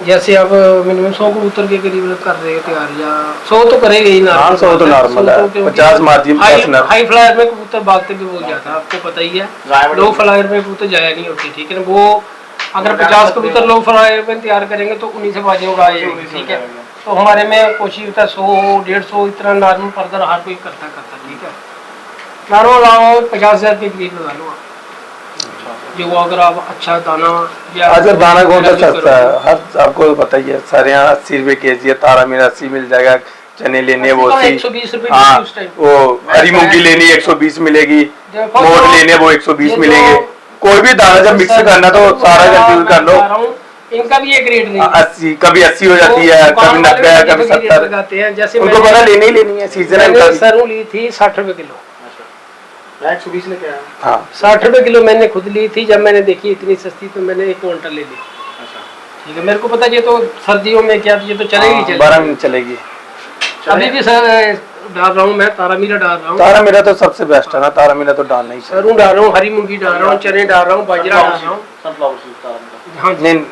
जैसे आप मिनिमम 100 कबूतर के करीब कर रहे हो तैयार, या 100 तो करेंगे ही, हाँ, 100 तो नॉर्मल है, 50 मारती है, 50 नर। हाई फ्लायर में कबूतर भागते भी बहुत ज्यादा, आपको पता ही है। लो फ्लायर में कबूतर जाया नहीं होती, ठीक है ना? वो अगर 50 कबूतर लो फ्लायर में तैयार करेंगे तो उन्हीं से बाजियों का आएंगे, ठीक है? तो हमारे में कोशिश होता है 100-150 इतना नॉर्मल पर्दर हर कोई करता, ठीक है? नॉर्मल 50,000 के करीब लगा लो जो, अगर आप अच्छा दाना या आजकल दाना कौन सा सस्ता है, हर आपको पता ही है, सारे यहाँ 80 रुपए केजी है, तारा मेरा 80 मिल जाएगा, चने लेने वो 120 रुपए हाँ, उस टाइम। वो हरी मूंगी लेनी 120 मिलेगी, देखो मोट तो लेने वो 120 ये मिलेंगे। जो कोई भी दाना जब मिक्स करना तो सारा कंफ्यूज कर लो, इनका भी एक रेट नहीं है। 80 कभी 80 हो जाती है, कभी 90 है, कभी 70। लगाते हैं, जैसे उनको पता लेनी ही लेनी है, सीजन है मैंने उनका। सरसों ली थी 60 रुपए किलो, 120 लेके आया। हाँ, 60 रुपए किलो मैंने खुद ली थी। जब मैंने देखी इतनी सस्ती तो मैंने 1 क्विंटल ले ली, अच्छा, ठीक है? मेरे को पता ये तो सर्दियों में क्या, ये तो चलेगी 12 में चलेगी। अभी भी सर डाल रहा हूँ मैं, तारा मीरा डाल रहा हूँ, तारा मेरा तो सबसे बेस्ट है ना, तारा मेरा तो डालना ही चाहिए। सरसों डाल रहा हूँ, हरी मूंगी डाल रहा हूँ, चने डाल रहा हूँ, बाजरा डाल रहा हूँ। सनफ्लावर सीड्स डाल रहा हूं। हाँ जी। नहीं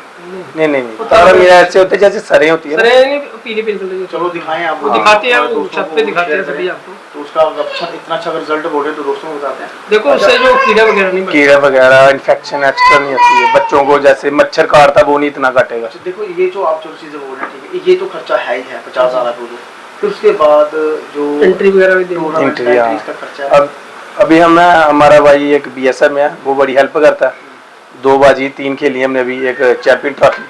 नहीं नहीं नहीं, तारा मेरा ऐसे होते जैसे सरें होती है ना। सर नहीं, पीली बिल्कुल चलो दिखाएं आप, वो दिखाते हैं, वो दोस्तों छत पे को दिखाते हैं share सभी करें। आपको। तो उसका अच्छा इतना अच्छा रिजल्ट बोल रहे तो दोस्तों को बताते हैं। देखो उससे जो कीड़ा वगैरह नहीं बनता। कीड़ा वगैरह इन्फेक्शन एक्स्ट्रा नहीं आती है, बच्चों को जैसे मच्छर काटता वो नहीं इतना काटेगा। अच्छा देखो ये जो आप जो चीजें बोल रहे हैं, ठीक है, ये तो खर्चा है ही है 50,000 आपको। फिर उसके बाद जो एंट्री वगैरह भी देंगे। टूर्नामेंट Entry, हाँ। का खर्चा है। अब अभी हमारा भाई एक BSF में है, वो बड़ी हेल्प करता है। 2 बाजी 3 खेली हमने अभी, एक चैंपियन ट्रॉफी,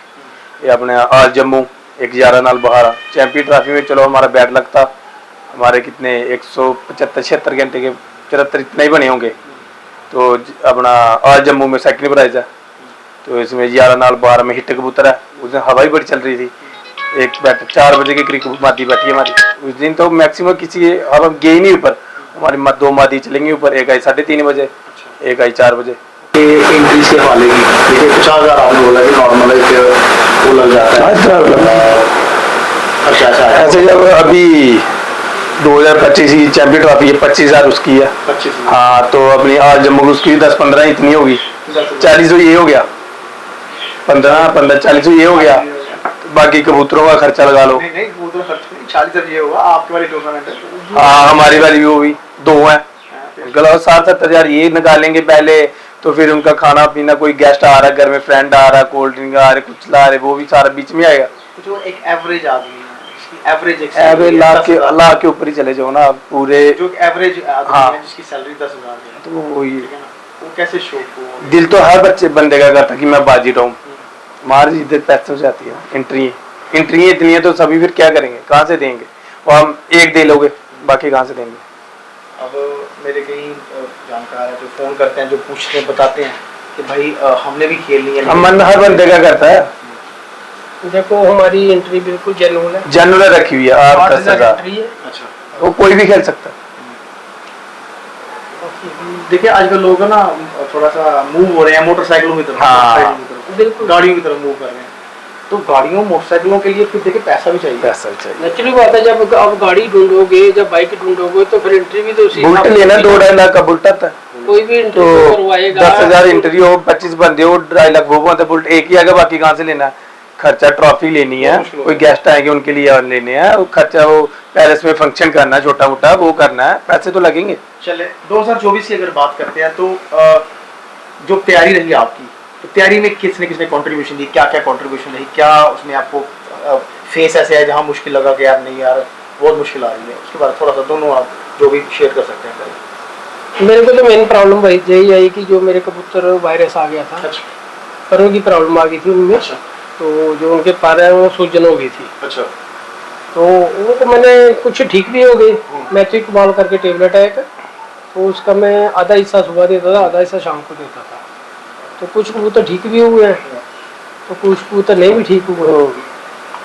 ये अपने आज जम्मू, एक 11 नाल बहारा। चैंपियन ट्रॉफी में चलो हमारा बैट लगता, हमारे कितने 175-76 घंटे के 74 इतने ही बने होंगे। तो अपना आज जम्मू में सेकंड प्राइज है। तो इसमें 11 नाल 12 में हिट कबूतर है। उस दिन हवा ही बड़ी चल रही थी, एक बैठ 4 बजे के करीब मादी बैठी है हमारी। उस दिन तो मैक्सिमम किसी हम गए नहीं ऊपर, हमारी 2 मादी चलेंगी ऊपर, एक आई 3:30 बजे, एक आई 4 बजे। एंट्री से वाले की देखिए 50,000 आपने बोला कि नॉर्मल है, वो लग जाता है खर्चा ऐसे जब अभी 2025 की चैंपियन ट्रॉफी है, 25,000 उसकी है। 25। हाँ, तो अपनी आज जम्मू उसकी 10-15 इतनी होगी, 40 तो ये हो गया, 15 40 तो ये हो गया, बाकी कबूतरों का खर्चा लगा लो। नहीं नहीं वो तो खर्च नहीं, 40 ये होगा आपकी वाली टूर्नामेंट है। हाँ, हमारी वाली भी होगी, 2 है, गला 60-70,000 ये निकालेंगे पहले, तो फिर उनका खाना पीना, कोई गेस्ट आ रहा है घर में, फ्रेंड आ रहा है, कोल्ड ड्रिंक आ रहे, कुछ ला रहे, वो भी सारा बीच में आएगा। जो एक एवरेज आदमी है, एवरेज लाख के ऊपर ही चले जाओ ना पूरे, जो एवरेज आदमी हाँ। है जिसकी सैलरी 10,000 है, तो वही ठीक है ना, वो कैसे शो को दिल तो हर बच्चे बंदे का करता कि मैं बाजी रहूं, मार इधर पैसों से आती है। एंट्री इतनी है तो सभी फिर क्या करेंगे, कहाँ से देंगे, और हम एक दे लोगे, बाकी कहाँ से देंगे। अब मेरे कई जानकार हैं जो फोन करते हैं, जो पूछते हैं, बताते हैं कि भाई हमने भी खेलनी है। मन हर बंदे का करता है। देखो हमारी एंट्री बिल्कुल जेन्युइन है, जनरल रखी हुई है, 8-10,000 एंट्री है। अच्छा, वो कोई भी खेल सकता है। देखिए आजकल लोग ना थोड़ा सा मूव हो रहे हैं मोटरसाइकिलों की तरफ, हाँ। मोटरसाइकिलों की तरफ, बिल्कुल गाड़ियों की तरफ मूव कर रहे हैं। तो गाड़ियों मोटरसाइकिलों के लिए फिर देखिए पैसा भी चाहिए। पैसा भी चाहिए। नेचुरल बात है, जब आप गाड़ी ढूंढोगे, जब बाइक ढूंढोगे, तो फिर एंट्री भी तो उसी बुलेट लेना 2-2.5 लाख का बुलेट आता है, कोई भी एंट्री तो करवाएगा 10,000 एंट्री हो, 25 बंदे हो, 2.5 लाख वो बनता है। बुलेट एक ही आएगा, बाकी कहाँ से लेना है, खर्चा ट्रॉफी लेनी है, कोई गेस्ट आएंगे उनके लिए और लेने हैं, खर्चा वो पैलेस में फंक्शन करना है छोटा मोटा, वो करना है, पैसे तो लगेंगे। चले 2024 की अगर बात करते हैं तो जो तैयारी रही आपकी, तो तैयारी में किसने किसने कंट्रीब्यूशन दी, क्या क्या कंट्रीब्यूशन रही, क्या उसमें आपको फेस ऐसे है जहाँ मुश्किल लगा कि यार नहीं यार बहुत मुश्किल आ रही है, उसके बाद थोड़ा सा दोनों आप जो भी शेयर कर सकते हैं। मेरे को तो मेन प्रॉब्लम वही यही आई कि जो मेरे कबूतर वायरस आ गया था, अच्छा परों की प्रॉब्लम आ गई थी उनमें। अच्छा तो जो उनके पर है वो सूजन हो गई थी, अच्छा तो वो तो मैंने कुछ ठीक भी हो गई। मैट्रिक कमाल करके टेबलेट है एक, तो उसका मैं आधा हिस्सा सुबह देता था, आधा हिस्सा शाम को देता था। तो कुछ कबूतर ठीक भी हुए हैं, तो कुछ कबूतर नहीं भी ठीक हुए।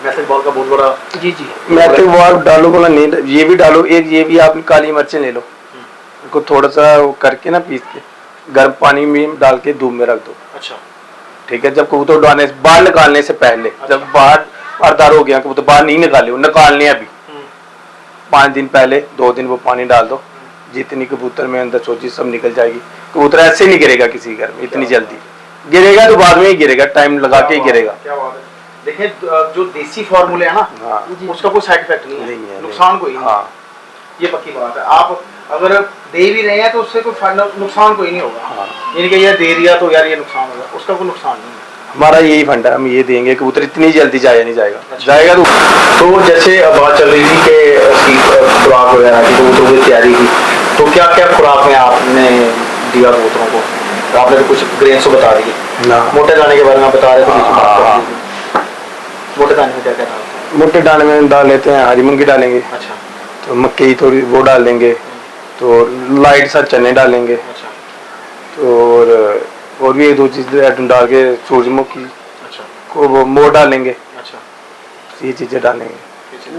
मैसेज बॉल का बहुत बड़ा जी जी, मैट्रिक बॉल डालो बोला नहीं, ये भी डालो, एक ये भी आप काली मिर्चें ले लो, उनको थोड़ा सा वो करके ना पीस के गर्म पानी में डाल के धूप में रख दो। अच्छा ठीक है, जब कबूतर उड़ाने बाहर निकालने से पहले, जब बाहर अर्दार हो गया कबूतर बाहर नहीं निकाले, निकालने अभी 5 दिन पहले 2 दिन वो पानी डाल दो, जितनी कबूतर में अंदर सोची सब निकल जाएगी। कबूतर ऐसे नहीं गिरेगा किसी घर में इतनी जल्दी, गिरेगा तो बाद में ही गिरेगा, टाइम लगा के ही गिरेगा। क्या बात है। देखिए जो देसी फॉर्मूले है ना, हाँ। उसका कोई साइड इफेक्ट नहीं नहीं है, है, नुकसान कोई नहीं है। हाँ। ये पक्की बात है। आप अगर दे भी रहे हैं तो उससे कोई नुकसान कोई नहीं होगा। हाँ। यानी कि यार दे दिया तो यार ये नुकसान होगा, उसका कोई नुकसान नहीं है। हमारा यही फंडा है, हम ये देंगे, कबूतर इतनी जल्दी जाया नहीं जाएगा। अच्छा। जाएगा तो जैसे बात चल रही थी कि खुराक वगैरह की, कबूतरों की तैयारी की, तो क्या क्या खुराक में आपने दिया कबूतरों को? आपने तो कुछ ग्रेन्स बता दिए, मोटे दाने के बारे में बता रहे थे। मोटे दाने में क्या क्या डालते हैं? मोटे दाने में डाल लेते हैं, हरी मूंगी डालेंगे, अच्छा तो मक्की थोड़ी वो डाल देंगे, तो लाइट सा चने डालेंगे, अच्छा तो और भी 2 चीज़ डाल के सूरजमुखी अच्छा को वो मोर डालेंगे, अच्छा ये चीज़ें डालेंगे।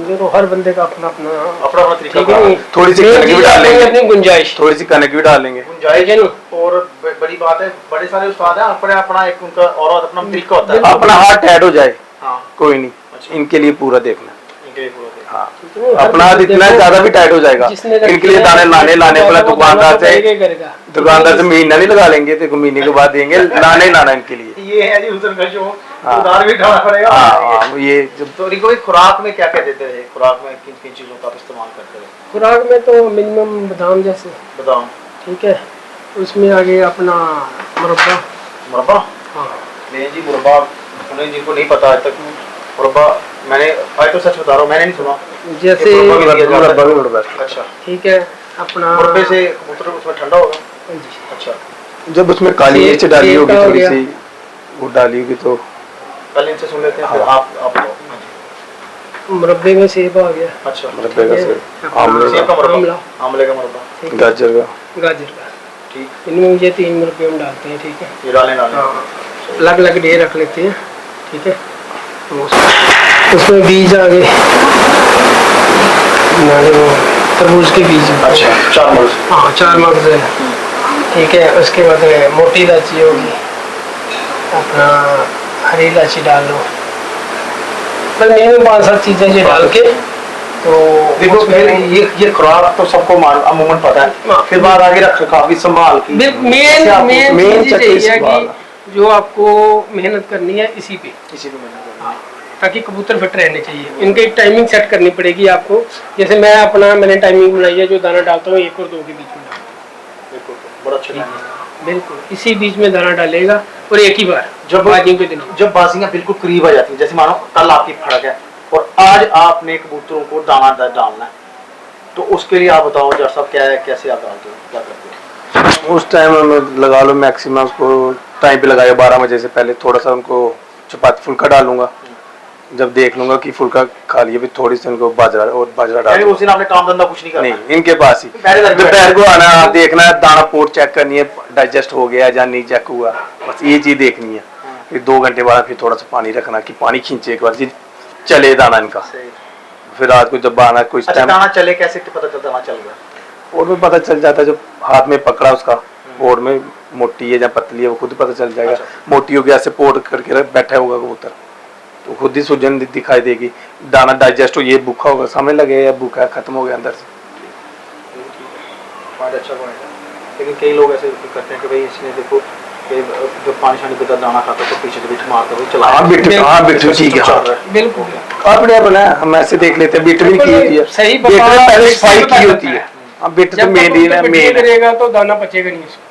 देखो हर बंदे का अपना अपना अपना अपना तरीका ठीक है नहीं? थोड़ी सी कनक भी डालेंगे, अपनी गुंजाइश, थोड़ी सी कनक भी डालेंगे। गुंजाइश है नहीं। और बड़ी बात है, बड़े सारे उस्ताद हैं, अपने अपना एक उनका और अपना तरीका होता है। अपना हाथ टाइट हो जाए हाँ कोई नहीं, अच्छा। इनके लिए पूरा देखना। इनके लिए पूरा देखना। हाँ, हर अपना हाथ बंदे इतना को ज्यादा भी टाइट हो जाएगा, जिसने इनके लिए दाने लाने वाला दुकानदार से महीना नहीं लगा लेंगे, तो महीने के बाद देंगे, लाने लाना इनके लिए। ये है जी हुसन का शो, हाँ। उधार भी उठाना पड़ेगा। हाँ, ये जब तो इनको खुराक में क्या क्या देते रहे? खुराक में किन किन चीज़ों का आप इस्तेमाल करते रहे? खुराक में तो मिनिमम बादाम जैसे, बादाम, ठीक है, उसमें आगे अपना मुरब्बा। मुरब्बा, हाँ नहीं जी मुरब्बा, उन्हें जिनको नहीं पता आज तक मुरब्बा, मैंने आज तो सच बता रहा हूँ, मैंने नहीं सुना। जैसे ये मुरब्बा भी दिया जाता है। मुरब्बा। अच्छा, ठीक है, अपना मुरब्बे से कबूतर उसमें ठंडा होगा। जी। अच्छा, जब उसमें काली मिर्च डाली सेब होगी का हो थोड़ी गया। सी, वो डाली होगी तो पहले इनसे सुन लेते हैं, फिर हाँ। आप बताओ। हाँ जी। मुरब्बे में सेब आ गया, अच्छा, मुरब्बे का ठीक है, से अपना आमले सेब का का, मुरब्बा, आमला, आमले का मुरब्बा, ठीक है, गाजर का, गाजर का, ठीक, इनमें ये 3 मुरब्बे हम डालते हैं, ठीक है। ये डालें डालें। हाँ। अलग अलग डे रख लेते हैं, ठीक है। तो उसमें बीज आ गए, हमारे वो तरबूज के बीज। अच्छा, 4 मगज। हाँ, 4 मगज है, ठीक है। उसके बाद मोटी इलायची होगी, अपना हरी इलायची डाल लो, बस मिनिमम 5-7 चीज़ें ये डाल के। तो देखो फिर ये खुराक तो सबको अमूमन पता है, फिर बाद आगे रख रखाव की संभाल की मेन चीज़ यही है कि जो आपको मेहनत करनी है इसी पे, हाँ, ताकि कबूतर फिट रहने चाहिए। इनकी एक टाइमिंग सेट करनी पड़ेगी आपको। जैसे मैंने टाइमिंग बनाई है, जो दाना डालता हूँ 1 और 2 के बीच में डालता हूँ। बड़ा अच्छा, बिल्कुल इसी बीच में दाना डालेगा, और एक ही बार जब बाजियों के दिन। जब बाजियां बिल्कुल करीब आ जाती हैं, जैसे मानो कल आपकी फड़क है और आज आपने कबूतरों को दाना डालना है, तो उसके लिए आप बताओ जरा साहब, क्या है, कैसे आप डालते हो, क्या करते हो? उस टाइम में लगा लो मैक्सिमम उसको टाइम पे लगाया 12 बजे से पहले थोड़ा सा उनको चपाती फुल्का डालूंगा। जब देख लूंगा कि फुल्का खा लिए, फिर थोड़ी सी उनको बाजरा यानी डाल उस दिन आपने काम धंधा कुछ नहीं करना? नहीं, इनके पास ही पहले दोपहर को आना, देखना है दाना पोर्ट चेक करनी है, डाइजेस्ट हो गया या नहीं चेक हुआ, बस ये चीज देखनी है। फिर 2 घंटे बाद फिर थोड़ा सा पानी रखना कि पानी खींचे एक बार जी, चले दाना इनका। फिर रात को जब आना कुछ अच्छा, दाना चले कैसे पता चलता दाना चल गया? और में पता चल जाता है, जब हाथ में पकड़ा उसका और में मोटी है या पतली है वो खुद पता चल जाएगा। अच्छा। मोटी हो गया ऐसे पोर्ट करके बैठा होगा कबूतर तो खुद ही सूजन दिखाई देगी, दाना डाइजेस्ट हो, ये भूखा होगा समय लगे या भूखा खत्म हो गया अंदर से। अच्छा पॉइंट है, लेकिन कई लोग ऐसे करते हैं कि भाई इसने देखो कि जब पानी शानी पीता दाना खाता तो पीछे से बिठ मारता हुआ चला। हाँ बिट ठीक है, हाँ बिल्कुल अपने अपना हम ऐसे देख लेते हैं, बिट भी की होती है, सही बिट में पहले सफाई की होती है। हाँ बिट तो जब मेन ही कबूतर मेन पिटिया है। करेगा तो दाना पचेगा नहीं उसको।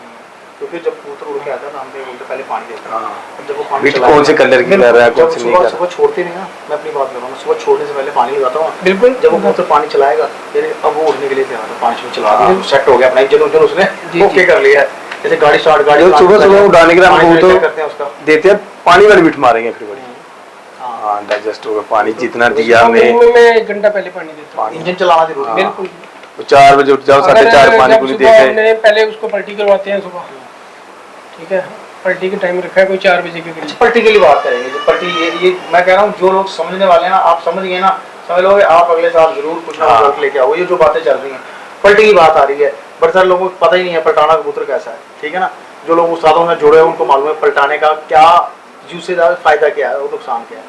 तो फिर जब कबूतर उड़ के आता है ना, हम बोलते पहले पानी देते हैं। हाँ जब वो पानी बिट चलाएगा- कौन से कलर की कर रहा है, जब कौन से नहीं कर सुबह रहा सुबह छोड़ते नहीं ना, मैं अपनी बात कर रहा हूँ, सुबह छोड़ने से पहले पानी लगाता हूँ। बिल्कुल। जब वो कबूतर पानी चलाएगा, यानी अब वो उड़ने के लिए तैयार है, पानी में चला दिया, सेट हो गया अपना इंजन उसने जी, ओके कर लिया है। जैसे गाड़ी स्टार्ट, गाड़ी जो सुबह सुबह उड़ाने के लिए हम पानी तो क्या करते हैं उसका, देते हैं, पानी वाली बिट मारेंगे फिर बड़ी। हाँ, हाँ डाइजेस्ट होगा, पानी जितना दिया हमने। मिनिमम मैं 1 घंटा पहले पानी देता हूँ। इंजन चलाना जरूरी है। बिल्कुल। 4 बजे उठ जाओ, 4:30 पानी पूरी सुबह देते हमने पहले उसको पलटी करवाते हैं सुबह, ठीक है। पलटी का टाइम रखा है कोई 4 बजे के करीब। पलटी के लिए बात करेंगे, जो पलटी ये मैं कह रहा हूँ, जो लोग समझने वाले हैं ना, आप समझ गए ना, समझ लोगे आप अगले साल जरूर कुछ ना हाँ। कुछ लेके आओ। ये जो बातें चल रही हैं, पलटी की बात आ रही है, बड़े सारे लोगों को पता ही नहीं है पलटाना कबूतर कैसा है, ठीक है ना। जो लोग उस्तादों में जुड़े हैं उनको मालूम है पलटाने का क्या यूसेदार फायदा क्या है और नुकसान क्या है।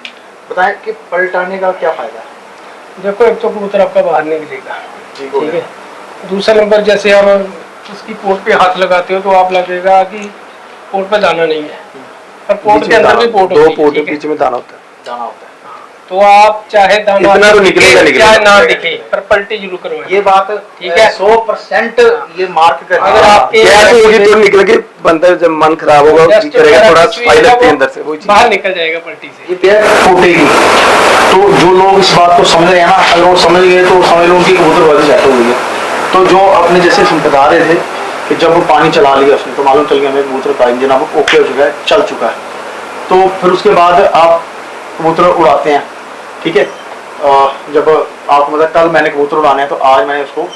बताएं कि पलटाने का क्या फायदा है? देखो, एक तो कबूतर आपका बाहर निकलेगा, ठीक ठीक है। दूसरा नंबर, जैसे आप उसकी पोर्ट पे हाथ लगाते हो तो आप लगेगा कि पोर्ट पे दाना नहीं है, पर पोर्ट के अंदर भी पोर्ट दो होती है, पोर्ट के ठीक है? बीच में दाना होता है। जाना होता है। तो आप चाहे दाना इतना तो निकलेगा, चाहे ना निकलेगा। दिखे, पर पलटी जरूर करवाएं। ये बात ठीक है। 100% ये मार्क कर अगर आप गैस होगी तो निकल के बंदा जब मन खराब होगा Just करेगा, वगैरह थोड़ा कुछ भी सफाई है, लगती है वो अंदर से, वो चीज बाहर निकल जाएगा पलटी से। ये पैर फूटेगी। तो जो लोग इस बात को समझ रहे हैं ना, अगर वो समझ गए तो समझ लो उनकी कबूतरबाजी सेट हो गई है। तो जो अपने जैसे हम बता रहे थे कि जब वो पानी चला लिया उसने, तो मालूम चल गया हमें कबूतर का इंजन अब ओके हो चुका है, चल चुका है। तो फिर उसके बाद आप कबूतर उड़ाते हैं, ठीक है। जब आप मतलब कल मैंने कबूतर उड़ाने हैं, तो आज मैंने उसको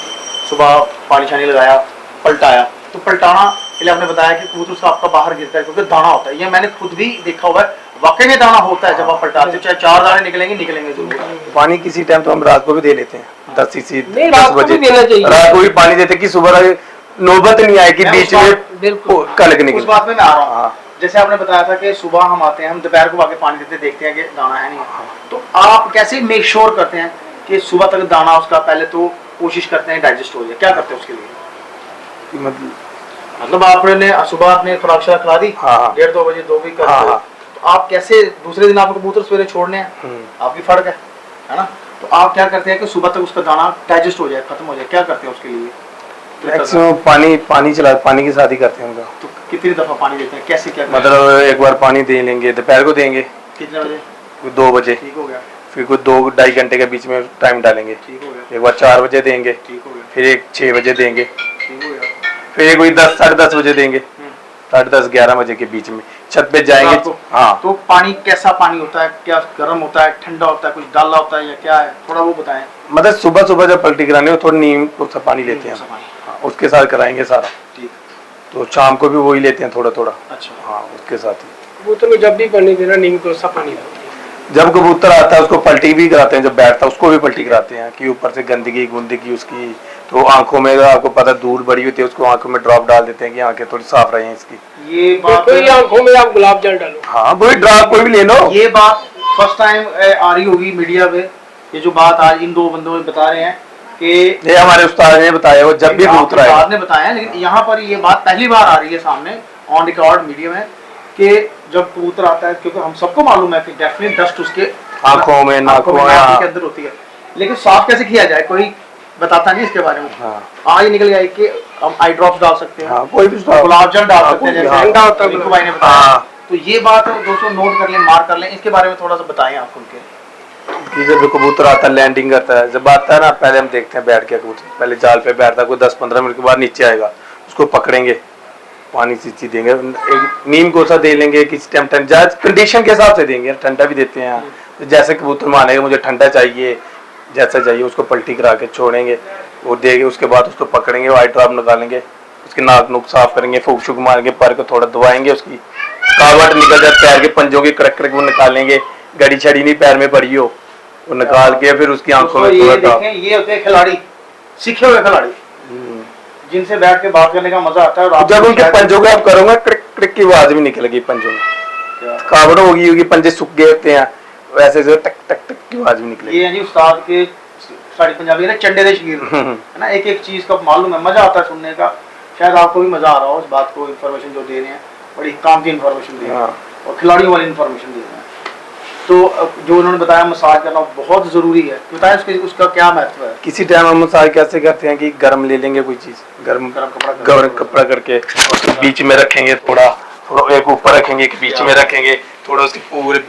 सुबह पानी शानी लगाया, पलटाया। तो पलटाना पहले आपने बताया कि कबूतर उसका आपका बाहर गिरता है क्योंकि दाना होता है, ये मैंने खुद भी देखा हुआ है, वाकई में दाना होता है। जब आप पलटाते हो, चाहे 4 दाने निकलेंगे जरूर। पानी किसी टाइम तो हम रात को भी दे लेते हैं 10 सीसी नहीं, 10 रात को बजे भी देना चाहिए। रात को भी पानी देते कि सुबह नौबत नहीं आएगी मैं बीच उस में बात- बिल्कुल। कलक उस निकल। बात में मैं आ रहा हूँ। हाँ। जैसे आपने बताया था कि सुबह हम आते हैं, हम दोपहर को आके पानी देते देखते हैं कि दाना है नहीं है। तो आप कैसे मेक श्योर करते हैं कि सुबह तक दाना उसका, पहले तो कोशिश करते हैं डाइजेस्ट हो जाए, क्या करते हैं उसके लिए? मतलब आपने सुबह आपने खुराक शराक खिला दी, हाँ। 1:30-2 बजे 2 भी करते हाँ, हो। हाँ। तो आप कैसे दूसरे दिन आपको कबूतर सवेरे छोड़ने हैं, आपकी फर्क है ना। तो आप क्या करते हैं कि सुबह तक उसका दाना डाइजेस्ट हो जाए, खत्म हो जाए, क्या करते हैं उसके लिए? मैक्सिमम पानी के साथ ही करते हैं उनका। तो कितनी दफा पानी देते हैं, कैसे क्या करते हैं? मतलब एक बार पानी दे लेंगे, दोपहर को देंगे कितने बजे? 2 बजे, ठीक हो गया, फिर कुछ 2-2.5 घंटे के बीच में टाइम डालेंगे। ठीक हो गया, एक बार 4 बजे देंगे, ठीक हो गया, फिर एक 6 बजे देंगे, ठीक हो गया। फिर एक वही 10-10:30 बजे देंगे, 10:30-11 बजे के बीच में छत पे जाएंगे। रात को? हाँ, तो पानी कैसा पानी होता है, क्या गर्म होता है, ठंडा होता है, कुछ डाला होता है या क्या है, थोड़ा वो बताएं। मतलब सुबह जब पलटी कराने हो थोड़ा नीम सा पानी लेते हैं, पानी, हाँ, उसके साथ कराएंगे सारा। ठीक, तो शाम को भी वही लेते हैं थोड़ा। अच्छा। हाँ, उसके साथ ही कबूतर में जब भी पानी देना, नीम कोसा पानी होती है। जब कबूतर आता है उसको पलटी भी कराते हैं, जब बैठता है उसको भी पलटी कराते हैं कि ऊपर से गंदगी गुंदगी उसकी, तो आंखों में आपको पता धूल बड़ी होती है, उसको आंखों में ड्रॉप डाल देते हैं कि आंखें थोड़ी साफ रहें इसकी। ये बात कोई आंखों में आप गुलाब जल डालो। हाँ वही ड्रॉप कोई भी ले लो। ये बात फर्स्ट टाइम आ रही होगी मीडिया पे, ये जो बात आज इन दो बंदों ने बता रहे हैं कि ये हमारे उस्ताद ने बताया, वो जब भी कबूतर आए आपने बताया, लेकिन यहाँ पर ये बात पहली बार आ रही है सामने ऑन रिकॉर्ड मीडिया में कि जब कबूतर आता है, क्योंकि हम सबको मालूम है कि डेफिनेट डस्ट उसके आंखों में नाकों में के अंदर होती है, लेकिन साफ कैसे किया जाए कोई बताता नहीं इसके बारे में। आज निकल गया कि हम आई ड्रॉप्स डाल सकते हैं, कोई भी गुलाब जल डाल सकते हैं, जैसे ठंडा होता है रिंकू भाई ने बताया। तो ये बात दोस्तों नोट कर लें, मार्क कर लें, इसके बारे में थोड़ा सा बताएं आप उनके। कि जब कबूतर आता है लैंडिंग करता है, जब आता है ना, पहले हम देखते हैं बैठ के कबूतर पहले जाल पे बैठता है, कोई 10-15 मिनट के बाद नीचे आएगा, उसको पकड़ेंगे, पानी सींची देंगे, एक नीम कोसा दे लेंगे, किसी टाइम ठंडा कंडीशन के हिसाब से देंगे, ठंडा भी देते हैं। तो जैसे कबूतर मानेगा मुझे ठंडा चाहिए, जैसा चाहिए उसको पलटी करा के छोड़ेंगे, वो देंगे, उसके बाद उसको पकड़ेंगे, वाइट ड्रॉप निकालेंगे, उसके नाक नुक साफ करेंगे, फूक शुक मारेंगे, पैर को थोड़ा दबाएंगे, उसकी कावट निकल जाए, पैर के पंजों के कड़क कड़क वो निकालेंगे, गड़ी छड़ी नहीं पैर में पड़ी हो, वो निकाल के फिर उसकी आंखों में ये देखें, ये होते हैं खिलाड़ी, सीखे हुए खिलाड़ी, जिनसे बैठ के बात करने का मजा आता है। और जब उनके पंजों को आप करोगे क्रिक क्रिक की आवाज भी निकलेगी पंजों में, कावड़ होगी, पंजे सूख गए होते हैं, वैसे जो टक टक टक की आवाज भी निकलेगी। ये है जी उस्ताद के साड़ी पंजाबी है चंडे दे शीर है ना, एक एक चीज का मालूम है, मजा आता है सुनने का। शायद आपको भी मजा आ रहा हो इस बात को, इन्फॉर्मेशन जो दे रहे हैं बड़ी काम की इन्फॉर्मेशन दे रहे हैं और खिलाड़ियों वाली इन्फॉर्मेशन दे रहे हैं। तो जो उन्होंने बताया मसाज करना बहुत जरूरी है, बताया उसका क्या महत्व है। किसी टाइम हम मसाज कैसे करते हैं कि गर्म ले लेंगे कोई चीज, गर्म कपड़ा करके बीच में रखेंगे, थोड़ा एक ऊपर रखेंगे, एक बीच में रखेंगे, थोड़ा उसके पूरे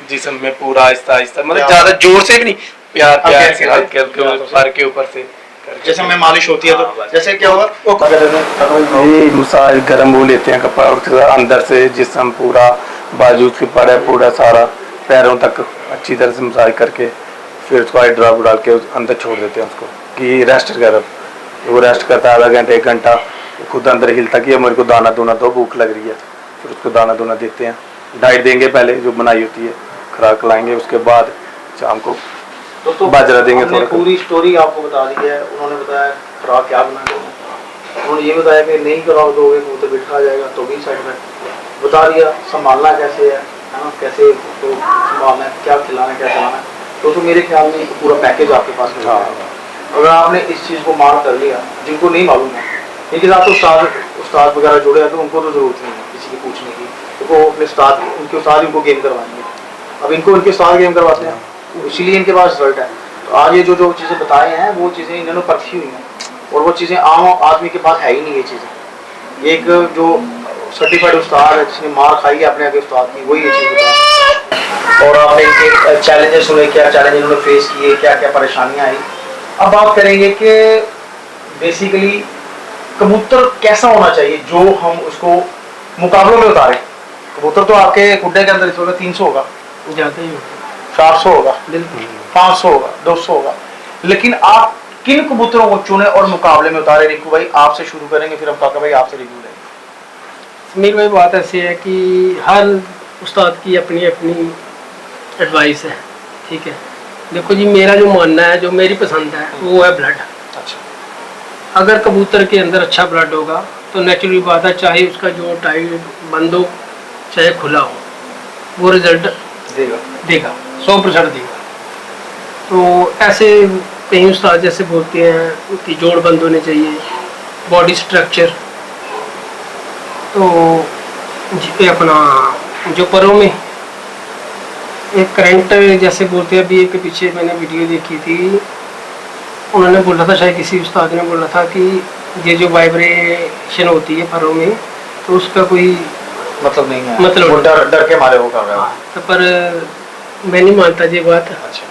जिस्म में पूरा आहिस्ता आहिस्ता, मतलब ज्यादा जोर से भी नहीं, प्यार प्यार से हल्के सर के ऊपर से, जैसे हमें मालिश होती है तो जैसे क्या होगा, ये मसाज गर्म वो लेते हैं कपड़ा अंदर से, जिस्म पूरा, बाजू के पड़े पूरा सारा पैरों तक अच्छी तरह से मसाज करके फिर उसको आई ड्रॉप डाल के अंदर छोड़ देते हैं उसको कि रेस्ट कर, वो रेस्ट करता है आधा घंटा 1 घंटा, खुद अंदर हिलता कि मेरे को दाना दूना दो, भूख लग रही है, फिर उसको दाना दूना देते हैं, डाइट देंगे पहले जो बनाई होती है, खुराक खिलाएंगे, उसके बाद शाम को बाजरा देंगे। थोड़ा पूरी स्टोरी आपको बता दी है, उन्होंने बताया खुराक क्या बनाना है, उन्होंने ये बताया कि नहीं खुराक दोगे कबूतर बिठा जाएगा, तो भी साइड में बता दिया संभालना कैसे है ना, कैसे तो संभालना है, क्या खिलाना है, क्या खिलाना है। तो मेरे ख्याल में पूरा पैकेज आपके पास मिल जाएगा। अगर आपने इस चीज़ को मार्क कर लिया, जिनको नहीं मालूम है, इनके साथ तो उस्ताद वगैरह जुड़े हैं, तो उनको तो ज़रूरत नहीं है किसी की पूछने की, तो वो अपने उस्ताद, उनके उस्ताद इनको गेम करवाएंगे। अब इनको उनके उस्ताद गेम करवाते हैं, इसीलिए इनके पास रिजल्ट है। तो आज ये जो चीज़ें बताए हैं वो चीज़ें इन्होंने परखी हुई हैं, और वो चीज़ें आम आदमी के पास है ही नहीं। ये चीज़ें एक जो सर्टिफाइड उस्ताद है, जिसने मार खाई है अपने आगे उस्ताद की, वही ये चीज़ बताया। और आपने इनके चैलेंजेस सुने, क्या चैलेंज इन्होंने फेस किए, क्या क्या परेशानियाँ आई। अब बात करेंगे कि बेसिकली कबूतर कैसा होना चाहिए जो हम उसको मुकाबलों में उतारें। कबूतर तो आपके गुड्डे के अंदर इस वक्त 300 होगा, ज़्यादा ही होता 400 होगा, है। 500 होगा, 200 होगा, लेकिन आप किन कबूतरों को चुने और मुकाबले में उतारे। रिंकू भाई आपसे शुरू करेंगे, फिर हम काका भाई आपसे रिव्यू लेंगे। समीर भाई बात ऐसी है कि हर उस्ताद की अपनी अपनी एडवाइस है, ठीक है। देखो जी, मेरा जो मानना है, जो मेरी पसंद है, वो है ब्लड। अच्छा, अगर कबूतर के अंदर अच्छा ब्लड होगा तो नेचुरली बात है, चाहे उसका जो टाइट बंद हो चाहे खुला हो, वो रिजल्ट देगा 100% देगा। तो ऐसे कई उस्ताद जैसे बोलते हैं कि जोड़ बंद होने चाहिए, बॉडी स्ट्रक्चर, तो ये अपना जो परों में एक करंट जैसे बोलते हैं, अभी एक पीछे मैंने वीडियो देखी थी, उन्होंने बोला था, शायद किसी उस्ताद ने बोला था कि ये जो वाइब्रेशन होती है परों में, तो उसका कोई मतलब नहीं है, मतलब वो डर के मारे वो कर रहा है। तो पर मैं नहीं मानता ये बात। अच्छा,